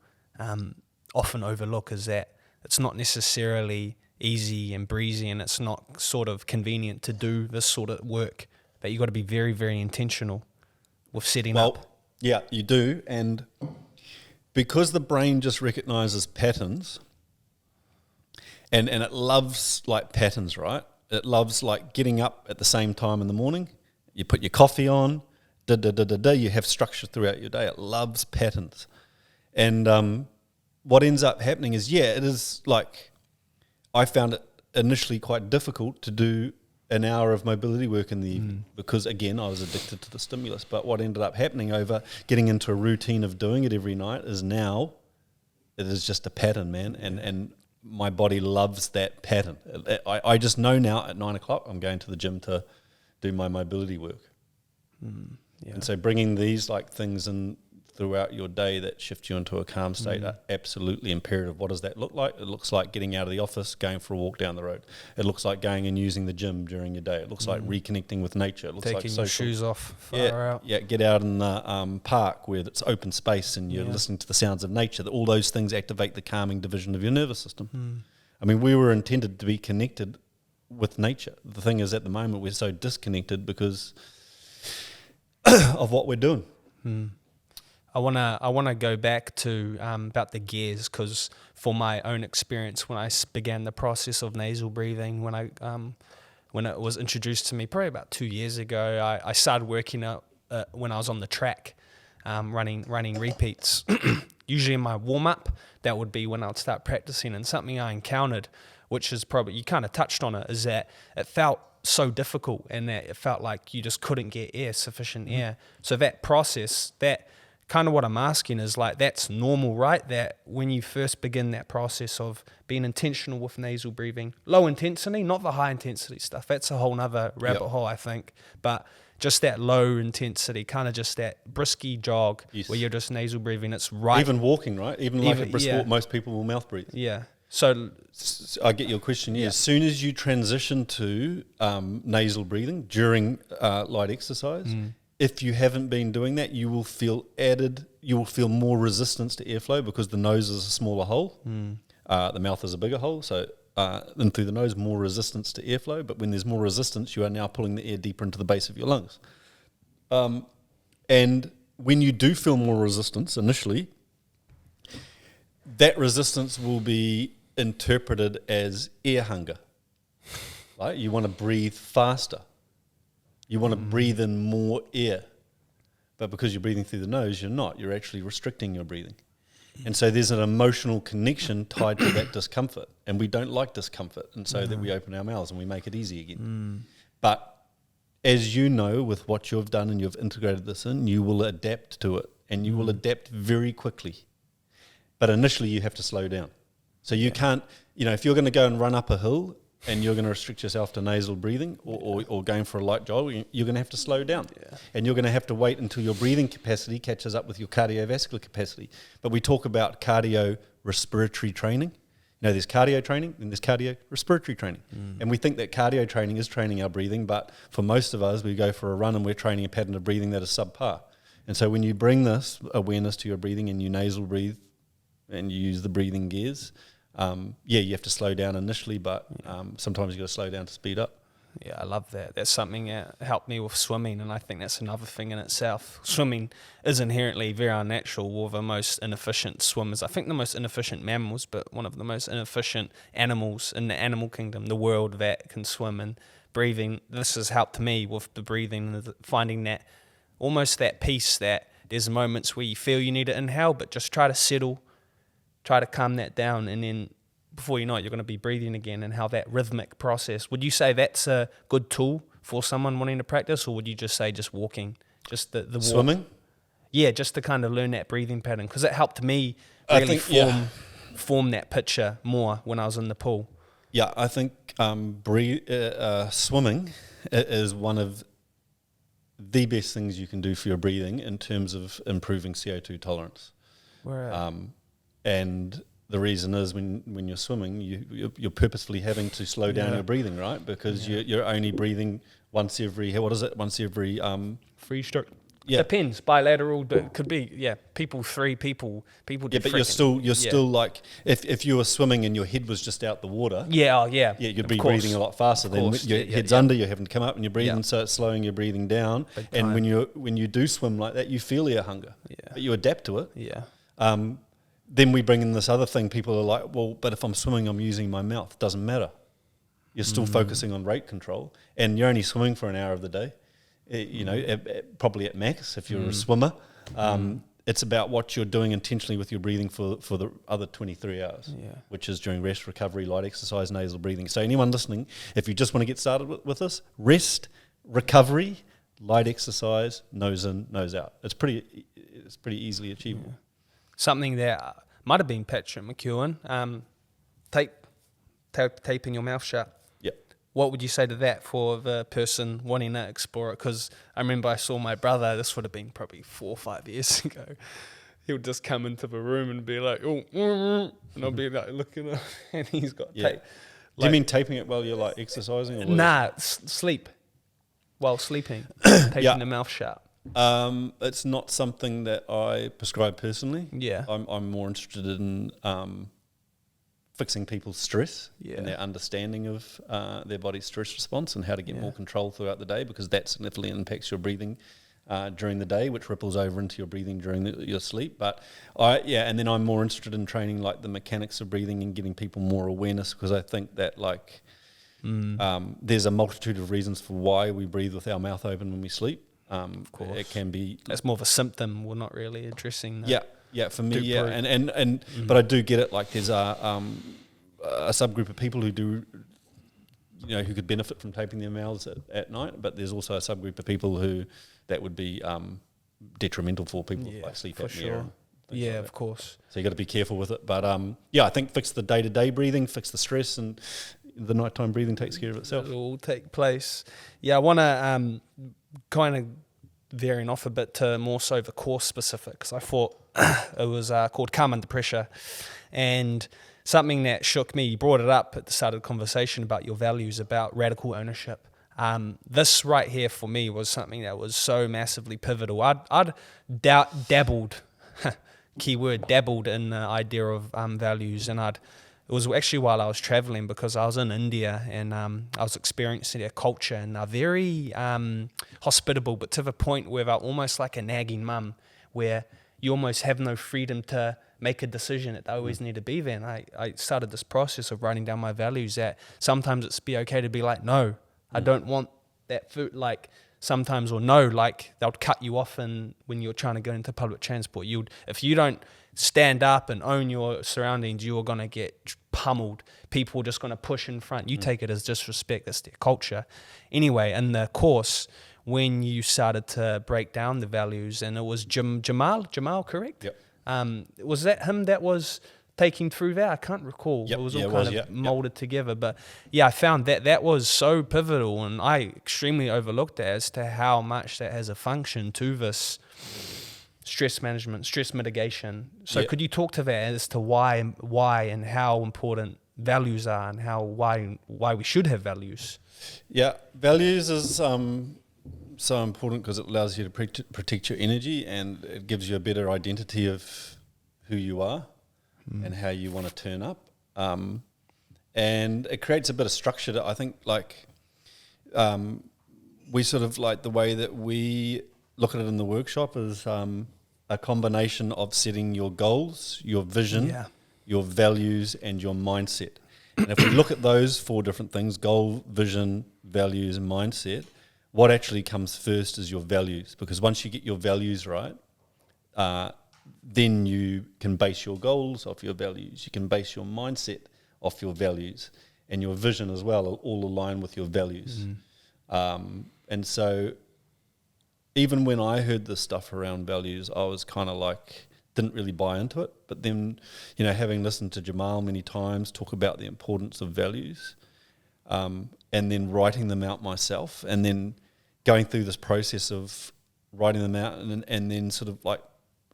often overlook, is that it's not necessarily easy and breezy, and it's not sort of convenient to do this sort of work. But you've got to be very, very intentional with setting up. Yeah, you do. And because the brain just recognizes patterns, and it loves like patterns, right? It loves like getting up at the same time in the morning. You put your coffee on, you have structure throughout your day. It loves patterns. And what ends up happening is, it is like, I found it initially quite difficult to do an hour of mobility work in the evening, because again, I was addicted to the stimulus. But what ended up happening over getting into a routine of doing it every night is now it is just a pattern, man. And my body loves that pattern. I just know now at 9 o'clock I'm going to the gym to do my mobility work. And so bringing these like things throughout your day that shift you into a calm state are absolutely imperative. What does that look like? It looks like getting out of the office, going for a walk down the road. It looks like going and using the gym during your day. It looks like reconnecting with nature. It looks Taking like your social. shoes off, Yeah, far out. yeah. Get out in the park where it's open space and you're listening to the sounds of nature. All those things activate the calming division of your nervous system. I mean, we were intended to be connected with nature. The thing is, at the moment, we're so disconnected because of what we're doing. I wanna go back to about the gears, because for my own experience, when I began the process of nasal breathing, when it was introduced to me probably about 2 years ago, I started working out when I was on the track, running repeats. Usually in my warm up, that would be when I'd start practicing. And something I encountered, which is probably, you kind of touched on it, is that it felt so difficult, and that it felt like you just couldn't get sufficient air. So that process, that kind of what I'm asking is, like, that's normal, right? That when you first begin that process of being intentional with nasal breathing, low intensity, not the high intensity stuff, that's a whole nother rabbit hole, I think, but just that low intensity, kind of just that brisky jog where you're just nasal breathing, it's right. Even walking, right? Even like a brisk walk, most people will mouth breathe. Yeah. So I get your question. Yeah. As soon as you transition to nasal breathing during light exercise, if you haven't been doing that, you will feel more resistance to airflow, because the nose is a smaller hole, the mouth is a bigger hole. So then through the nose, more resistance to airflow. But when there's more resistance, you are now pulling the air deeper into the base of your lungs. And when you do feel more resistance initially, that resistance will be interpreted as air hunger. Right? You want to breathe faster. You want to breathe in more air. But because you're breathing through the nose, you're not. You're actually restricting your breathing. And so there's an emotional connection tied to that discomfort. And we don't like discomfort. And so that we open our mouths and we make it easy again. But as you know, with what you've done and you've integrated this in, you will adapt to it. And you will adapt very quickly. But initially you have to slow down. So you can't, if you're going to go and run up a hill and you're going to restrict yourself to nasal breathing or going for a light jog, you're going to have to slow down. Yeah. And you're going to have to wait until your breathing capacity catches up with your cardiovascular capacity. But we talk about cardio-respiratory training. There's cardio training and there's cardio-respiratory training. And we think that cardio training is training our breathing, but for most of us, we go for a run and we're training a pattern of breathing that is subpar. And so when you bring this awareness to your breathing and you nasal breathe and you use the breathing gears, you have to slow down initially, but sometimes you got to slow down to speed up. Yeah, I love that. That's something that helped me with swimming, and I think that's another thing in itself. Swimming is inherently very unnatural. We're the most inefficient swimmers. I think the most inefficient mammals, but one of the most inefficient animals in the animal kingdom, the world, that can swim. And breathing, this has helped me with the breathing and finding that almost that peace, that there's moments where you feel you need to inhale, but just try to settle, try to calm that down, and then before you know it, you're going to be breathing again. And how that rhythmic process, would you say that's a good tool for someone wanting to practice, or would you just say just walking, just the walk? Swimming? Yeah, just to kind of learn that breathing pattern, because it helped me really form that picture more when I was in the pool. Yeah, I think swimming is one of the best things you can do for your breathing in terms of improving CO2 tolerance. And the reason is when you're swimming, you're purposefully having to slow down your breathing, right? Because you're only breathing once every free stroke. Yeah, depends. Bilateral, but could be people different. Yeah, but you're still like if you were swimming and your head was just out the water. You'd be breathing a lot faster. Then your head's under, you're having to come up and you're breathing, so it's slowing your breathing down. And when you do swim like that, you feel air hunger, but you adapt to it. Then we bring in this other thing. People are like, well, but if I'm swimming, I'm using my mouth. It doesn't matter. You're still focusing on rate control, and you're only swimming for an hour of the day. Probably at max if you're a swimmer. It's about what you're doing intentionally with your breathing for the other 23 hours, which is during rest, recovery, light exercise, nasal breathing. So anyone listening, if you just want to get started with this, rest, recovery, light exercise, nose in, nose out. It's pretty easily achievable. Something that might have been Patrick McEwen, taping your mouth shut. Yep. what would you say to that for the person wanting to explore it? Because I remember I saw my brother, this would have been probably 4 or 5 years ago. He would just come into the room and be like, oh, and I'll be like looking at him, and he's got tape. Do you mean taping it while you're like exercising? Or Nah, sleep. While sleeping, taping the mouth shut. It's not something that I prescribe personally. Yeah. I'm more interested in fixing people's stress and their understanding of their body's stress response and how to get more control throughout the day, because that significantly impacts your breathing during the day, which ripples over into your breathing during your sleep. But and then I'm more interested in training like the mechanics of breathing and getting people more awareness, because I think that like there's a multitude of reasons for why we breathe with our mouth open when we sleep. Of course, it can be that's more of a symptom. We're not really addressing that. For me, and but I do get it. Like there's a subgroup of people who do, who could benefit from taping their mouths at night, but there's also a subgroup of people who that would be detrimental for people with like sleep apnea. Sure. Yeah, like of course. So you got to be careful with it. But I think fix the day-to-day breathing, fix the stress, and the nighttime breathing takes care of itself. It'll all take place. Yeah, I want to kind of varying off a bit to more so the course specific, because I thought it was called Calm Under Pressure, and something that shook me, you brought it up at the start of the conversation about your values, about radical ownership. This right here for me was something that was so massively pivotal. I'd dabbled, keyword dabbled in the idea of values, and it was actually while I was traveling, because I was in India and I was experiencing their culture, and they're very hospitable, but to the point where they're almost like a nagging mum, where you almost have no freedom to make a decision that they always need to be there. And I started this process of writing down my values, that sometimes it's be okay to be like, no, I don't want that food, like sometimes, or no, like they'll cut you off when you're trying to go into public transport. If you don't stand up and own your surroundings, you are going to get pummeled. People are just going to push in front. You take it as disrespect. That's their culture. Anyway, in the course, when you started to break down the values, and it was Jamal, correct? Yep. Was that him that was taking through that? I can't recall. Yep. It was all kind of molded together. But I found that was so pivotal, and I extremely overlooked that as to how much that has a function to this stress management, stress mitigation. So could you talk to that as to why and how important values are, and why we should have values? Yeah, values is so important because it allows you to protect your energy, and it gives you a better identity of who you are and how you want to turn up. And it creates a bit of structure that I think, like, we sort of like the way that we look at it in the workshop is a combination of setting your goals, your vision, your values, and your mindset. And if we look at those 4 different things, goal, vision, values, and mindset, what actually comes first is your values. Because once you get your values right, then you can base your goals off your values. You can base your mindset off your values, and your vision as well, all align with your values. And so even when I heard this stuff around values, I was kind of like, didn't really buy into it. But then, having listened to Jamal many times talk about the importance of values, and then writing them out myself, and then going through this process of writing them out, and then sort of like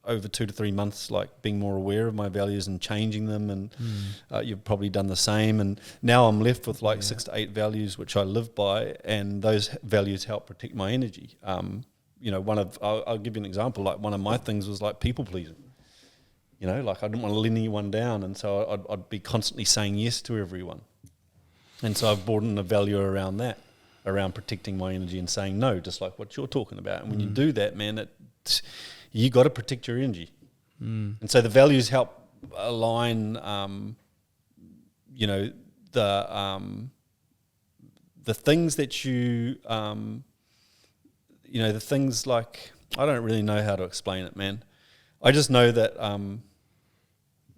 over 2 to 3 months, like being more aware of my values and changing them, and you've probably done the same. And now I'm left with like 6 to 8 values which I live by, and those values help protect my energy. I'll give you an example. Like one of my things was like people pleasing. Like I didn't want to let anyone down, and so I'd be constantly saying yes to everyone. And so I've brought in a value around that, around protecting my energy and saying no, just like what you're talking about. And when you do that, man, you got to protect your energy. And so the values help align, the things that you, the things like, I don't really know how to explain it, man. I just know that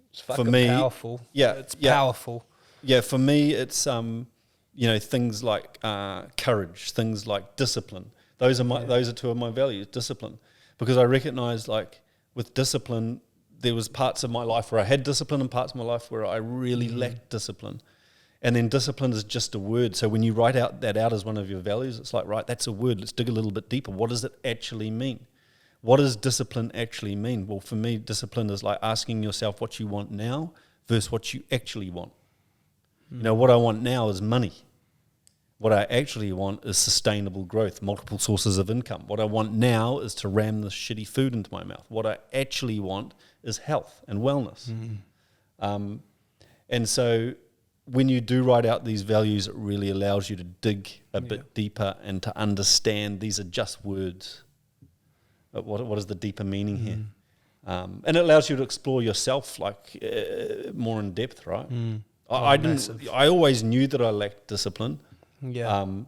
it's for me, powerful. It's powerful. Yeah, for me, it's things like courage, things like discipline. Those are 2 of my values. Discipline, because I recognise, like, with discipline, there was parts of my life where I had discipline and parts of my life where I really lacked discipline, And then discipline is just a word. So when you write that out as one of your values, it's like, right, that's a word. Let's dig a little bit deeper. What does it actually mean? What does discipline actually mean? Well, for me, discipline is like asking yourself what you want now versus what you actually want. You know, what I want now is money. What I actually want is sustainable growth, multiple sources of income. What I want now is to ram this shitty food into my mouth. What I actually want is health and wellness. And so when you do write out these values, it really allows you to dig a bit deeper and to understand these are just words. But what is the deeper meaning here? And it allows you to explore yourself like more in depth, right? I always knew that I lacked discipline. I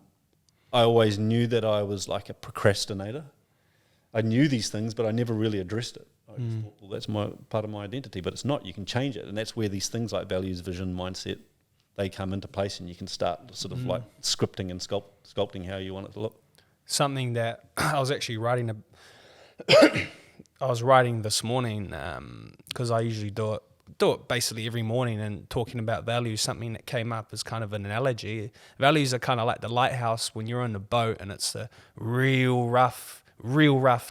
always knew that I was like a procrastinator. I knew these things, but I never really addressed it. I just thought, well, that's part of my identity, but it's not. You can change it, and that's where these things like values, vision, mindset, they come into place, and you can start sort of like scripting and sculpting how you want it to look. Something that I was actually writing this morning because I usually do it basically every morning, and talking about values, something that came up as kind of an analogy. Values are kind of like the lighthouse when you're on the boat and it's a real rough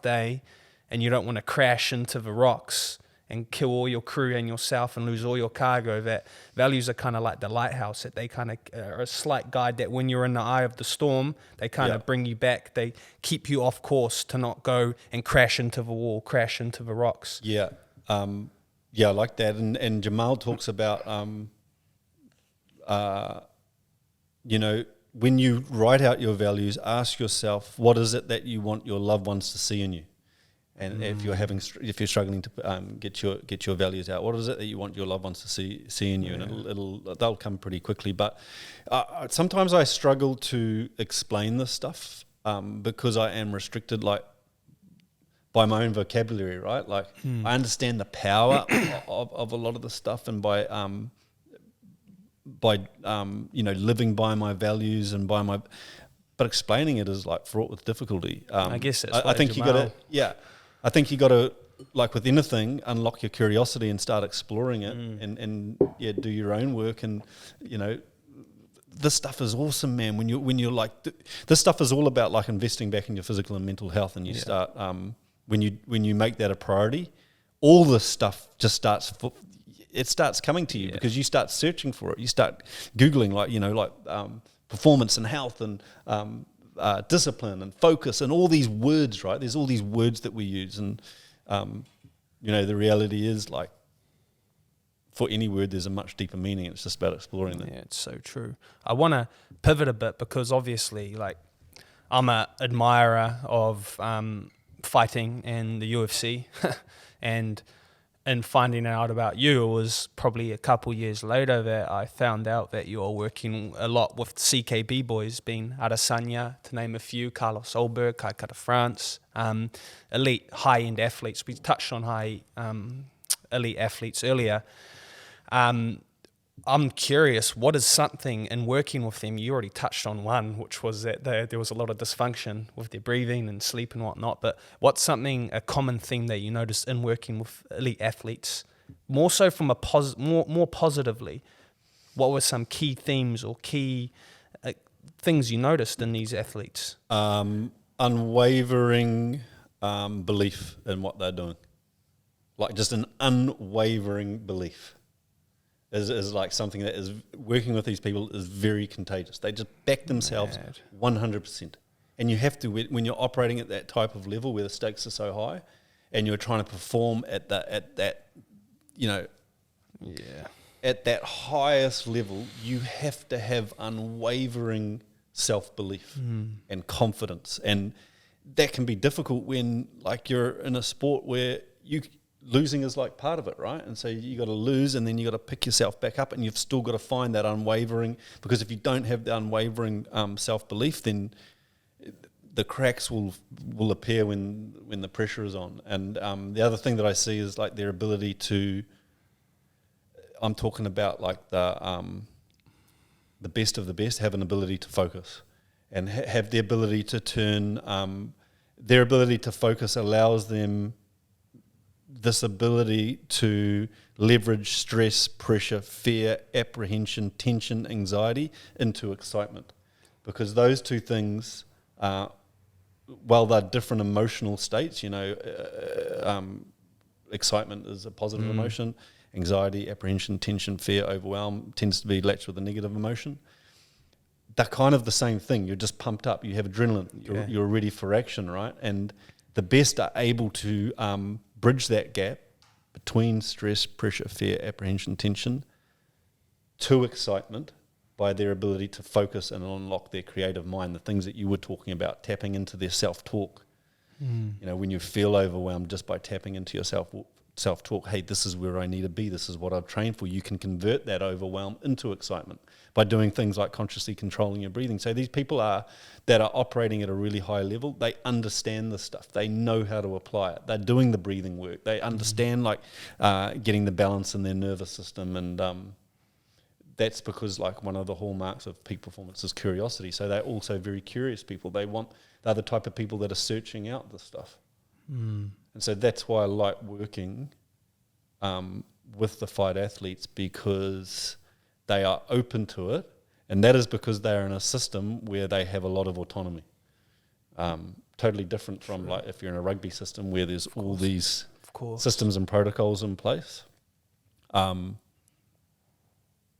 day and you don't want to crash into the rocks and kill all your crew and yourself and lose all your cargo. That values are kind of like the lighthouse, that they kind of are a slight guide, that when you're in the eye of the storm, they kind of bring you back. They keep you off course to not go and crash into the wall, crash into the rocks. Yeah, I like that. And Jamal talks about, you know, when you write out your values, ask yourself, what is it that you want your loved ones to see in you? And if you're struggling to get your values out, what is it that you want your loved ones to see in you? And they'll come pretty quickly. But sometimes I struggle to explain this stuff because I am restricted, like, by my own vocabulary, right? Like, I understand the power of a lot of the stuff, and by you know, living by my values and but explaining it is like fraught with difficulty. I guess that's I think you got to, I think you got to, like with anything, unlock your curiosity and start exploring it, and do your own work. And you know, this stuff is awesome, man. When you're like, this stuff is all about like investing back in your physical and mental health, and you start when you make that a priority, all this stuff just starts coming to you because you start searching for it. You start Googling, like, you know, like performance and health and discipline and focus and all these words, right? There's all these words that we use, and you know, the reality is, like, for any word there's a much deeper meaning. It's just about exploring them. Yeah, it's so true. I want to pivot a bit because obviously, like, I'm an admirer of fighting and the UFC, and finding out about you, it was probably a couple years later that I found out that you're working a lot with CKB boys, being Adesanya, to name a few, Carlos Olberg, Kai Kara France, elite high-end athletes. We touched on high elite athletes earlier. I'm curious, what is something in working with them? You already touched on one, which was that there was a lot of dysfunction with their breathing and sleep and whatnot. But what's a common theme that you noticed in working with elite athletes, more so from a more positively? What were some key themes or key things you noticed in these athletes? Unwavering belief in what they're doing, like just an unwavering belief. Is like something that is working with these people is very contagious. They just back themselves 100%. And you have to, when you're operating at that type of level where the stakes are so high and you're trying to perform at that, you know, at that highest level, you have to have unwavering self-belief and confidence. And that can be difficult when, like, you're in a sport where losing is like part of it, right? And so you got to lose, and then you got to pick yourself back up, and you've still got to find that unwavering, because if you don't have the unwavering self-belief, then the cracks will appear when the pressure is on. And the other thing that I see is like their ability to, I'm talking about like the best of the best have an ability to focus and have the ability to turn, their ability to focus allows them this ability to leverage stress, pressure, fear, apprehension, tension, anxiety into excitement. Because those two things, while they're different emotional states, excitement is a positive emotion, anxiety, apprehension, tension, fear, overwhelm tends to be latched with a negative emotion. They're kind of the same thing. You're just pumped up. You have adrenaline. You're ready for action, right? And the best are able to bridge that gap between stress, pressure, fear, apprehension, tension to excitement by their ability to focus and unlock their creative mind, the things that you were talking about, tapping into their self-talk. When you feel overwhelmed, just by tapping into your self-talk, hey, this is where I need to be, this is what I've trained for. You can convert that overwhelm into excitement by doing things like consciously controlling your breathing. So these people that are operating at a really high level, they understand this stuff. They know how to apply it. They're doing the breathing work. They understand getting the balance in their nervous system, and that's because one of the hallmarks of peak performance is curiosity. So they're also very curious people. They're the type of people that are searching out this stuff. And so that's why I like working with the fight athletes, because they are open to it, and that is because they are in a system where they have a lot of autonomy. Totally different from if you're in a rugby system where there's all these systems and protocols in place.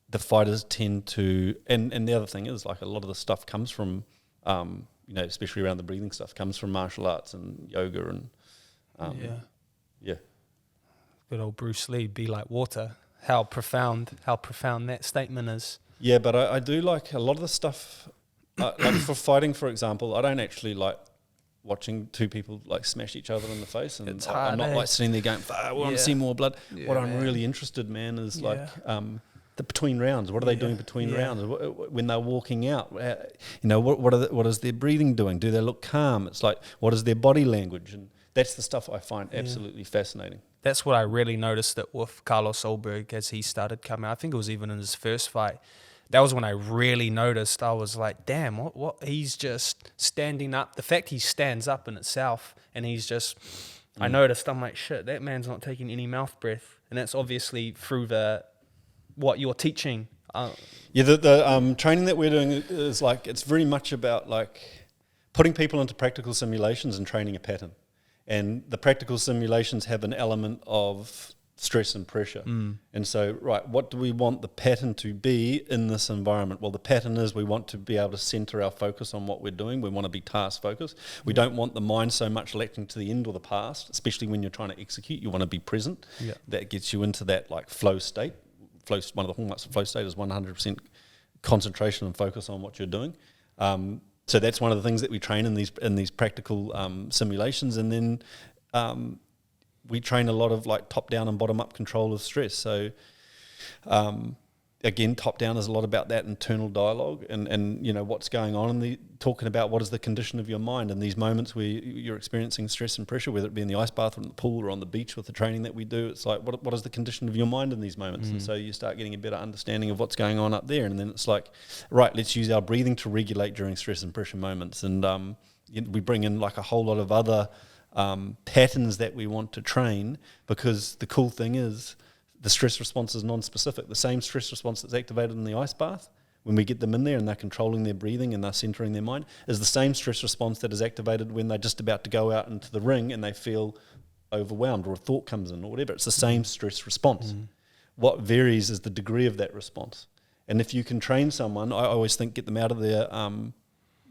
The fighters tend to, and the other thing is a lot of the stuff comes from, especially around the breathing stuff, comes from martial arts and yoga and Good old Bruce Lee, be like water. How profound that statement is. Yeah, but I do like a lot of the stuff, for fighting, for example. I don't actually like watching two people smash each other in the face, and It's hard, I'm not sitting there going, I want to see more blood. What I'm really interested, man, is the between rounds. What are they doing between rounds? When they're walking out, what is their breathing doing? Do they look calm? It's what is their body language? And that's the stuff I find absolutely fascinating. That's what I really noticed it with Carlos Solberg as he started coming. I think it was even in his first fight. That was when I really noticed. I was like, damn, what? He's just standing up. The fact he stands up in itself, and he's just, I noticed, I'm like, shit, that man's not taking any mouth breath. And that's obviously through what you're teaching. The training that we're doing is it's very much about putting people into practical simulations and training a pattern. And the practical simulations have an element of stress and pressure. And so, what do we want the pattern to be in this environment? Well, the pattern is we want to be able to center our focus on what we're doing. We want to be task focused. We don't want the mind so much latching to the end or the past, especially when you're trying to execute. You want to be present. That gets you into that flow state. One of the hallmarks of flow state is 100% concentration and focus on what you're doing. So that's one of the things that we train in these practical simulations, and then we train a lot of top down and bottom up control of stress. So again, top down is a lot about that internal dialogue and what's going on, and talking about what is the condition of your mind in these moments where you're experiencing stress and pressure, whether it be in the ice bath or in the pool or on the beach with the training that we do. It's what is the condition of your mind in these moments? And so you start getting a better understanding of what's going on up there, and then it's let's use our breathing to regulate during stress and pressure moments. And we bring in a whole lot of other patterns that we want to train, because the cool thing is the stress response is non-specific. The same stress response that's activated in the ice bath when we get them in there and they're controlling their breathing and they're centering their mind is the same stress response that is activated when they're just about to go out into the ring and they feel overwhelmed or a thought comes in or whatever. It's the same stress response. What varies is the degree of that response. And if you can train someone, I always think get them out of their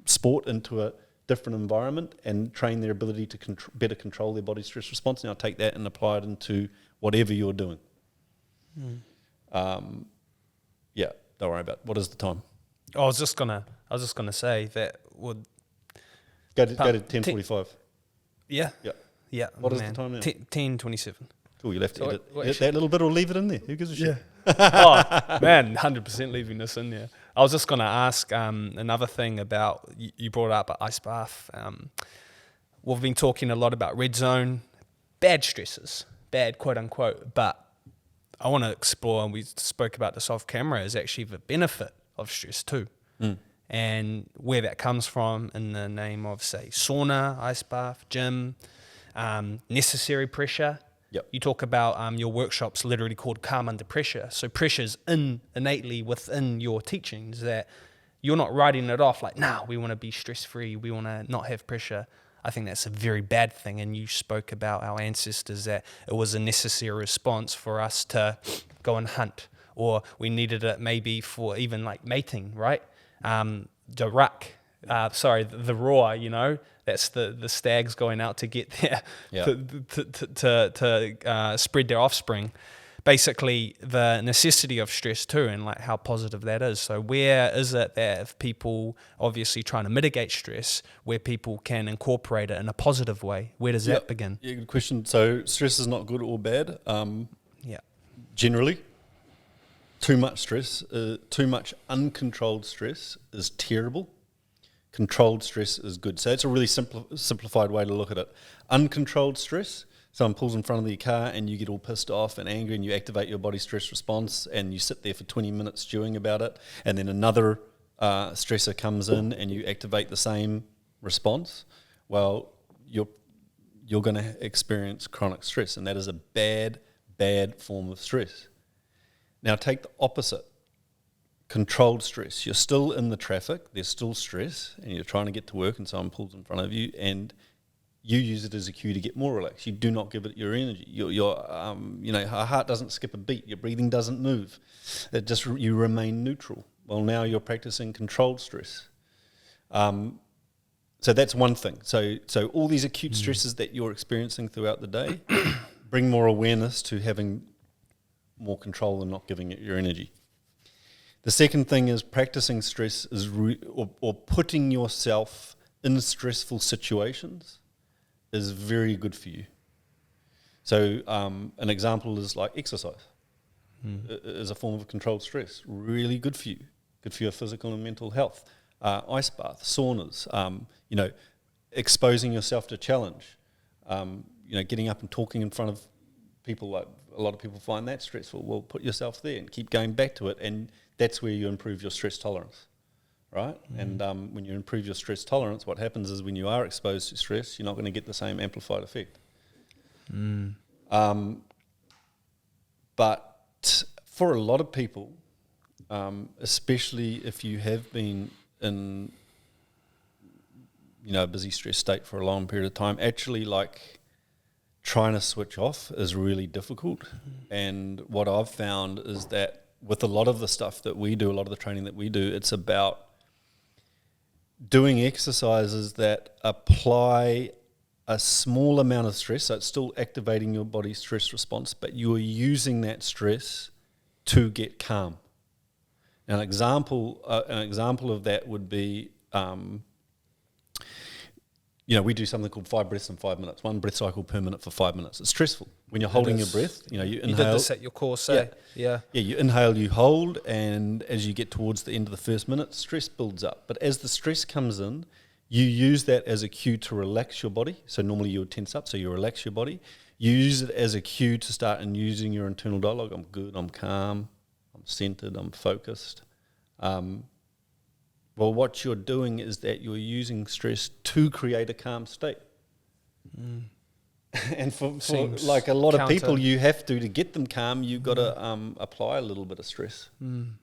sport into a different environment and train their ability to better control their body stress response. Now take that and apply it into whatever you're doing. Don't worry about what is the time. I was just gonna say that would go to 10:45. Yeah. What is the time now? 10:27. Cool. You'll have to edit that little bit or leave it in there. Who gives a shit? Oh man, 100% leaving this in there. I was just gonna ask another thing about you brought up an ice bath. We've been talking a lot about red zone, bad stresses, bad quote unquote, but I want to explore, and we spoke about this off camera, is actually the benefit of stress too. And where that comes from in the name of, say, sauna, ice bath, gym, necessary pressure. Yep. You talk about your workshops literally called Calm Under Pressure. So pressure's innately within your teachings, that you're not writing it off like, nah, we want to be stress-free, we want to not have pressure. I think that's a very bad thing. And you spoke about our ancestors, that it was a necessary response for us to go and hunt, or we needed it maybe for even like mating, right? The ruck, the roar, that's the stags going out to get there, to spread their offspring. Basically, the necessity of stress too, and like how positive that is. So where is it that if people obviously trying to mitigate stress, where people can incorporate it in a positive way, where does that begin? Yeah, good question. So stress is not good or bad. Yeah. Generally, too much stress, too much uncontrolled stress is terrible. Controlled stress is good. So it's a really simplified way to look at it. Uncontrolled stress, someone pulls in front of your car and you get all pissed off and angry and you activate your body stress response and you sit there for 20 minutes stewing about it, and then another stressor comes in and you activate the same response. Well, you're going to experience chronic stress, and that is a bad form of stress. Now take the opposite. Controlled stress. You're still in the traffic, there's still stress, and you're trying to get to work and someone pulls in front of you and you use it as a cue to get more relaxed. You do not give it your energy. Your heart doesn't skip a beat, your breathing doesn't move. You remain neutral. Well, now you're practicing controlled stress. So that's one thing. So all these acute stresses that you're experiencing throughout the day, bring more awareness to having more control and not giving it your energy. The second thing is practicing stress is or putting yourself in stressful situations is very good for you. So an example is like exercise is a form of controlled stress. Really good for you. Good for your physical and mental health. Ice baths, saunas, exposing yourself to challenge. Getting up and talking in front of people, like a lot of people find that stressful. Well, put yourself there and keep going back to it, and that's where you improve your stress tolerance, right? And when you improve your stress tolerance, what happens is when you are exposed to stress, you're not going to get the same amplified effect. But for a lot of people, especially if you have been in a busy stress state for a long period of time, actually like trying to switch off is really difficult. And what I've found is that with a lot of the stuff that we do, a lot of the training that we do, it's about doing exercises that apply a small amount of stress. So it's still activating your body's stress response, but you are using that stress to get calm. Now, an example of that would be, we do something called 5 breaths in 5 minutes, 1 breath cycle per minute for 5 minutes. It's stressful. When you're holding your breath, you inhale. You did this at your course, eh? Yeah, you inhale, you hold, and as you get towards the end of the first minute, stress builds up. But as the stress comes in, you use that as a cue to relax your body. So normally you would tense up, so you relax your body. You use it as a cue to start and using your internal dialogue. I'm good, I'm calm, I'm centered, I'm focused. Well, what you're doing is that you're using stress to create a calm state. And for like a lot of people, you have to get them calm, you've got to apply a little bit of stress. And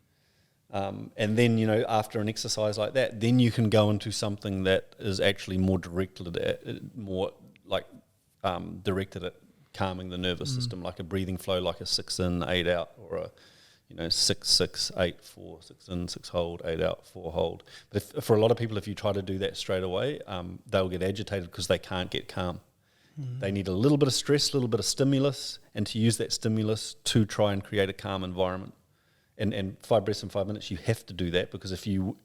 then, after an exercise like that, then you can go into something that is actually more directed at calming the nervous system, like a breathing flow, like a 6 in, 8 out, or a 6, 6, 8, 4, 6 in, 6 hold, 8 out, 4 hold. But for a lot of people, if you try to do that straight away, they'll get agitated because they can't get calm. They need a little bit of stress, a little bit of stimulus, and to use that stimulus to try and create a calm environment. And 5 breaths in 5 minutes, you have to do that, because if you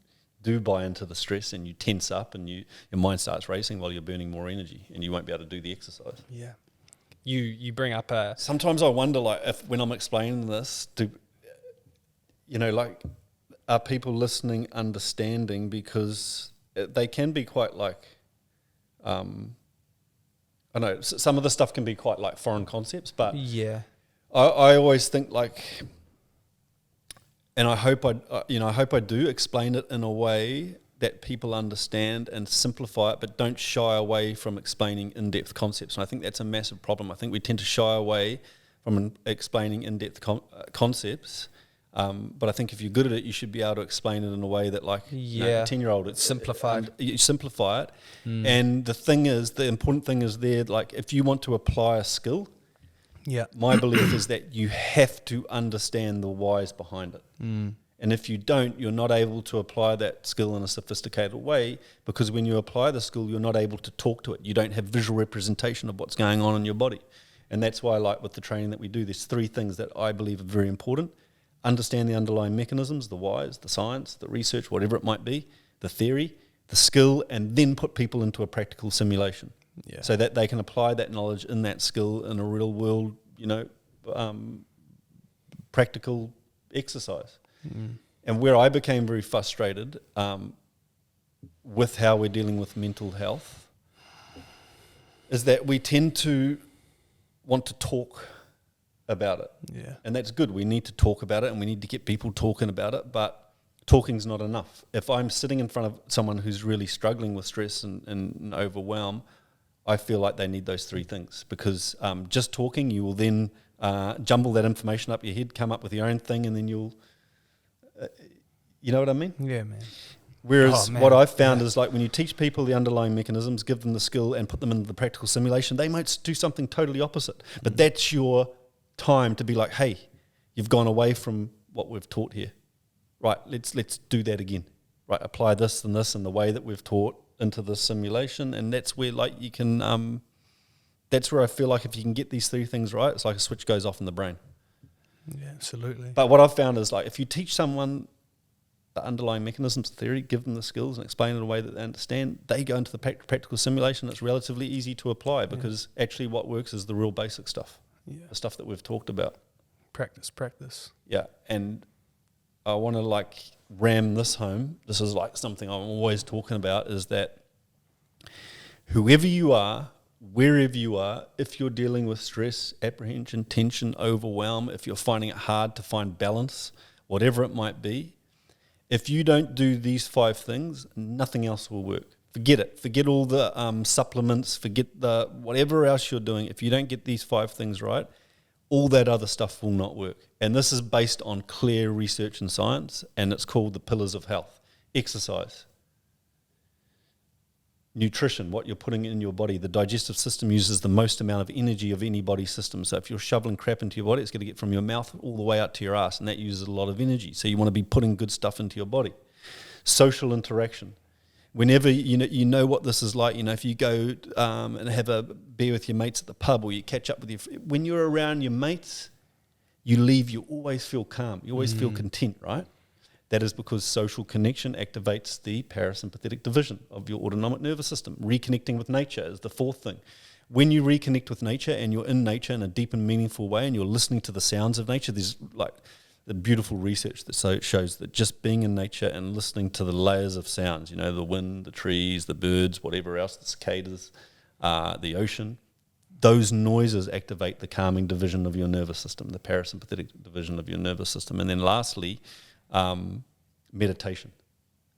do buy into the stress and you tense up and your mind starts racing, while you're burning more energy and you won't be able to do the exercise. Yeah. You bring up a... Sometimes I wonder, like, if when I'm explaining this, are people listening understanding? Because they can be quite like... I know some of the stuff can be quite like foreign concepts, but yeah, I always think like, and I hope I do explain it in a way that people understand and simplify it, but don't shy away from explaining in-depth concepts. And I think that's a massive problem. I think we tend to shy away from explaining in-depth concepts. But I think if you're good at it, you should be able to explain it in a way that, like, a 10-year-old, simplified. You simplify it. And the important thing is there, like, if you want to apply a skill, my belief is that you have to understand the whys behind it. And if you don't, you're not able to apply that skill in a sophisticated way, because when you apply the skill, you're not able to talk to it. You don't have visual representation of what's going on in your body. And that's why, like, with the training that we do, there's 3 things that I believe are very important. Understand the underlying mechanisms, the whys, the science, the research, whatever it might be, the theory, the skill, and then put people into a practical simulation so that they can apply that knowledge in that skill in a real world, practical exercise. And where I became very frustrated with how we're dealing with mental health is that we tend to want to talk about it. And that's good. We need to talk about it and we need to get people talking about it, but talking's not enough. If I'm sitting in front of someone who's really struggling with stress and overwhelm, I feel like they need those 3 things, because just talking, you will then jumble that information up your head, come up with your own thing, and then you'll, you know what I mean? Yeah, man. Whereas what I've found is, like, when you teach people the underlying mechanisms, give them the skill and put them into the practical simulation, they might do something totally opposite. But that's your time to be like, hey, you've gone away from what we've taught here. Right, let's do that again. Right, apply this and this and the way that we've taught into the simulation. And that's where, like, you can, that's where I feel like if you can get these 3 things right, it's like a switch goes off in the brain. Yeah, absolutely. But what I've found is, like, if you teach someone the underlying mechanisms, theory, give them the skills and explain it in a way that they understand, they go into the practical simulation. It's relatively easy to apply, because actually what works is the real basic stuff, the stuff that we've talked about. Practice. Yeah, and I want to, like, ram this home. This is, like, something I'm always talking about, is that whoever you are, wherever you are, if you're dealing with stress, apprehension, tension, overwhelm, if you're finding it hard to find balance, whatever it might be, if you don't do these 5 things, nothing else will work. Forget it. Forget all the supplements. Forget the whatever else you're doing. If you don't get these 5 things right, all that other stuff will not work. And this is based on clear research and science, and it's called the pillars of health. Exercise, nutrition, what you're putting in your body. The digestive system uses the most amount of energy of any body system. So if you're shoveling crap into your body, it's going to get from your mouth all the way out to your ass, and that uses a lot of energy. So you want to be putting good stuff into your body. Social interaction. Whenever you know what this is like, if you go and have a beer with your mates at the pub, or you catch up with when you're around your mates, you leave, you always feel calm, you always feel content, right? That is because social connection activates the parasympathetic division of your autonomic nervous system. Reconnecting with nature is the 4th thing. When you reconnect with nature and you're in nature in a deep and meaningful way, and you're listening to the sounds of nature, there's, like, the beautiful research that shows that just being in nature and listening to the layers of sounds, the wind, the trees, the birds, whatever else, the cicadas, the ocean, those noises activate the calming division of your nervous system, the parasympathetic division of your nervous system. And then lastly, meditation,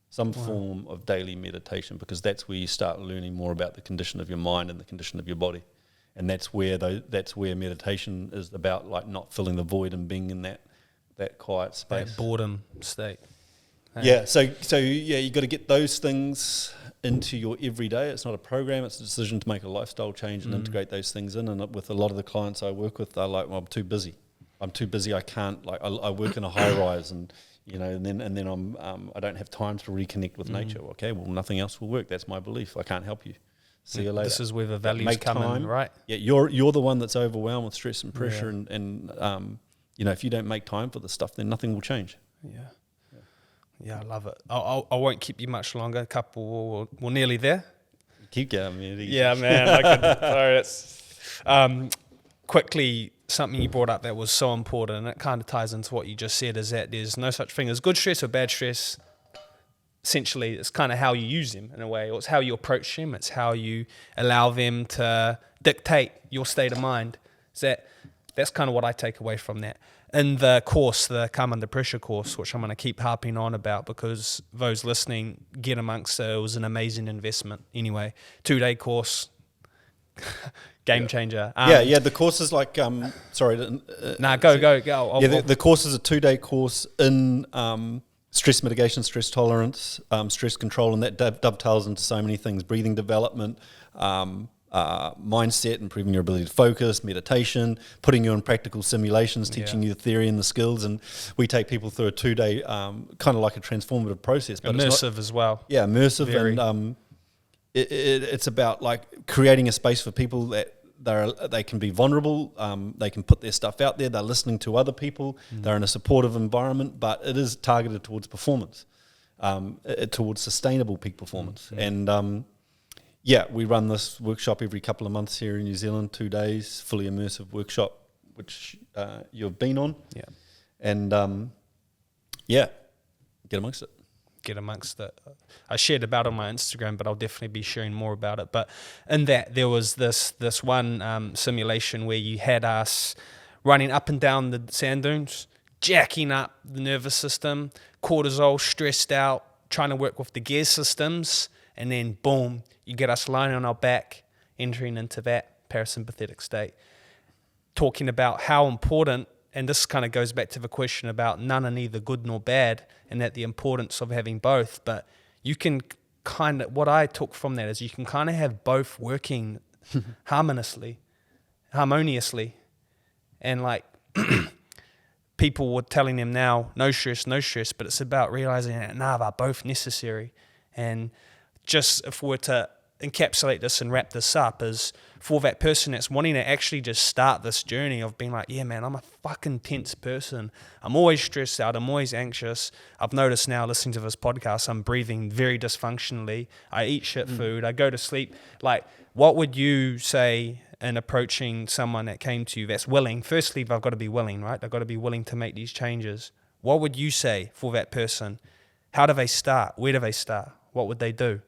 some form of daily meditation, because that's where you start learning more about the condition of your mind and the condition of your body. And that's where meditation is about, like, not filling the void and being in that quiet space, that boredom state. Hey? You got to get those things into your everyday. It's not a program, it's a decision to make a lifestyle change and integrate those things in. And with a lot of the clients I work with, they're like, well, I'm too busy, I can't, like, I work in a high rise, and and then I'm I don't have time to reconnect with nature. Okay, well, nothing else will work. That's my belief. I can't help you. See you later. This is where the values come in, right? Yeah, you're the one that's overwhelmed with stress and pressure, and if you don't make time for the stuff, then nothing will change. Yeah, I love it. I won't keep you much longer. A couple, we're nearly there. Keep going, man. Yeah, man. Sorry, quickly, something you brought up that was so important, and it kind of ties into what you just said, is that there's no such thing as good stress or bad stress. Essentially, it's kind of how you use them in a way, or it's how you approach them. It's how you allow them to dictate your state of mind. Is that that's kind of what I take away from that. In the course, the Calm Under Pressure course, which I'm going to keep harping on about because those listening get amongst it. It was an amazing investment. Anyway, 2-day course, game changer. The course is like, sorry. Go. The course is a 2-day course in stress mitigation, stress tolerance, stress control, and that dovetails into so many things: breathing development, mindset, improving your ability to focus, meditation, putting you in practical simulations, teaching you the theory and the skills. And we take people through a 2-day, kind of like a transformative process, but immersive as well. Yeah, immersive. Very. And it's about like creating a space for people that they can be vulnerable, they can put their stuff out there, they're listening to other people, they're in a supportive environment, but it is targeted towards performance, towards sustainable peak performance. And we run this workshop every couple of months here in New Zealand, 2 days, fully immersive workshop, which you've been on. Yeah. And get amongst it. Get amongst it. I shared about it on my Instagram, but I'll definitely be sharing more about it. But in that, there was this one simulation where you had us running up and down the sand dunes, jacking up the nervous system, cortisol, stressed out, trying to work with the gear systems, and then boom, you get us lying on our back, entering into that parasympathetic state, talking about how important. And this kind of goes back to the question about none are neither good nor bad, and that the importance of having both. But you can kind of, what I took from that is you can kind of have both working harmoniously. And like people were telling them now, no stress, but it's about realizing that, they're both necessary. And just if we were to encapsulate this and wrap this up, is for that person that's wanting to actually just start this journey of being like, yeah, man, I'm a fucking tense person. I'm always stressed out. I'm always anxious. I've noticed now listening to this podcast, I'm breathing very dysfunctionally. I eat shit food. I go to sleep. Like, what would you say in approaching someone that came to you that's willing? Firstly, they've got to be willing, right? They've got to be willing to make these changes. What would you say for that person? How do they start? Where do they start? What would they do?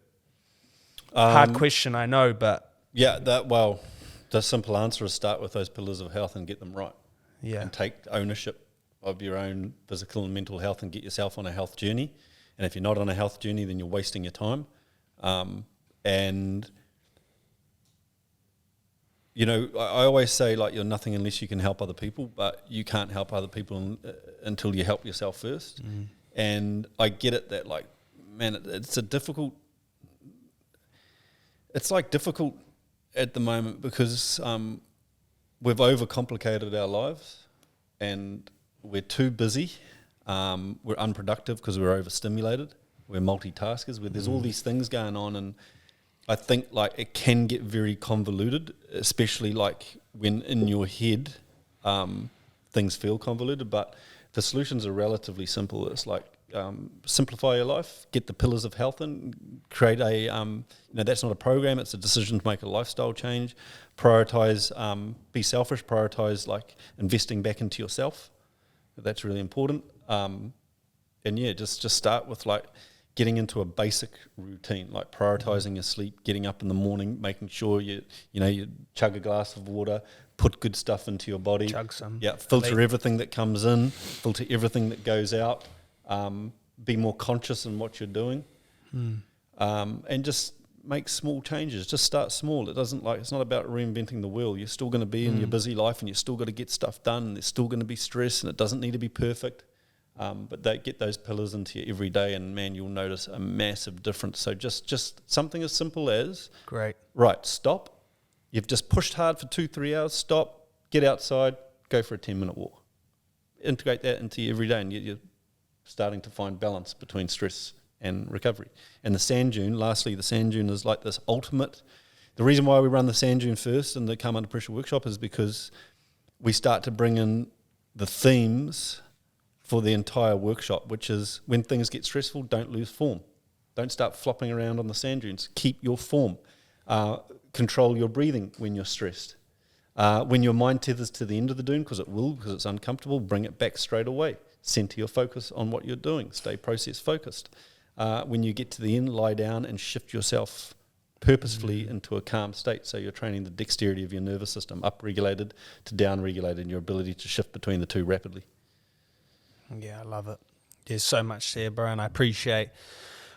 Hard question, I know, but... Yeah, the simple answer is start with those pillars of health and get them right. Yeah. And take ownership of your own physical and mental health and get yourself on a health journey. And if you're not on a health journey, then you're wasting your time. And, you know, I always say, like, you're nothing unless you can help other people, but you can't help other people until you help yourself first. And I get it that, like, man, it's difficult at the moment because we've overcomplicated our lives and we're too busy. We're unproductive because we're overstimulated. We're multitaskers. There's all these things going on, and I think like it can get very convoluted, especially like when in your head things feel convoluted. But the solutions are relatively simple. It's like simplify your life, get the pillars of health and create a, that's not a program, it's a decision to make a lifestyle change. Prioritize, be selfish, prioritize like investing back into yourself. That's really important. Just start with like getting into a basic routine, like prioritizing your sleep, getting up in the morning, making sure you chug a glass of water, put good stuff into your body. Chug some. Yeah, filter everything that comes in, filter everything that goes out. Be more conscious in what you're doing, and just make small changes. Just start small. It's not about reinventing the wheel. You're still going to be in your busy life, and you're still got to get stuff done. And there's still going to be stress, and it doesn't need to be perfect. But get those pillars into you every day, and man, you'll notice a massive difference. So just something as simple as stop. You've just pushed hard for 2-3 hours. Stop. Get outside. Go for a 10-minute walk. Integrate that into you every day, and you're starting to find balance between stress and recovery. And the sand dune is like this ultimate. The reason why we run the sand dune first in the Calm Under Pressure workshop is because we start to bring in the themes for the entire workshop, which is when things get stressful, don't lose form. Don't start flopping around on the sand dunes. Keep your form. Control your breathing when you're stressed. When your mind tethers to the end of the dune, because it's uncomfortable, bring it back straight away. Center your focus on what you're doing. Stay process focused. When you get to the end, lie down and shift yourself purposefully into a calm state. So you're training the dexterity of your nervous system, up-regulated to down-regulated, and your ability to shift between the two rapidly. Yeah, I love it. There's so much there, bro, and I appreciate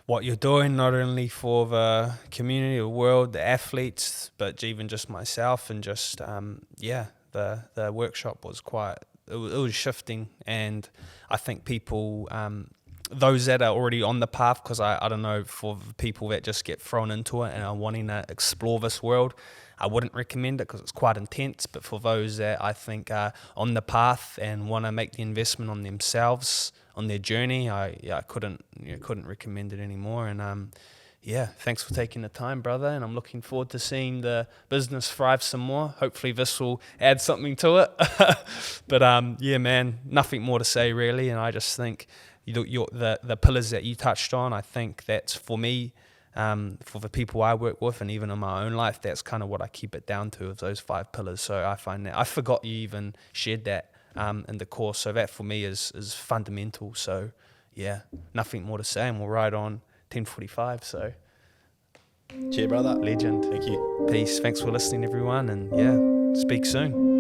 what you're doing, not only for the community, the world, the athletes, but even just myself, and just the workshop was it was shifting, and I think people, those that are already on the path, because I don't know, for the people that just get thrown into it and are wanting to explore this world, I wouldn't recommend it because it's quite intense. But for those that I think are on the path and want to make the investment on themselves, on their journey, I couldn't recommend it anymore. And thanks for taking the time, brother. And I'm looking forward to seeing the business thrive some more. Hopefully this will add something to it. But man, nothing more to say really. And I just think the pillars that you touched on, I think that's for me, for the people I work with, and even in my own life, that's kind of what I keep it down to, of those 5 pillars. So I find that I forgot you even shared that in the course. So that for me is fundamental. So yeah, nothing more to say, and we'll ride on 10:45. So Cheers, brother. Legend. Thank you. Peace. Thanks for listening, everyone, and speak soon.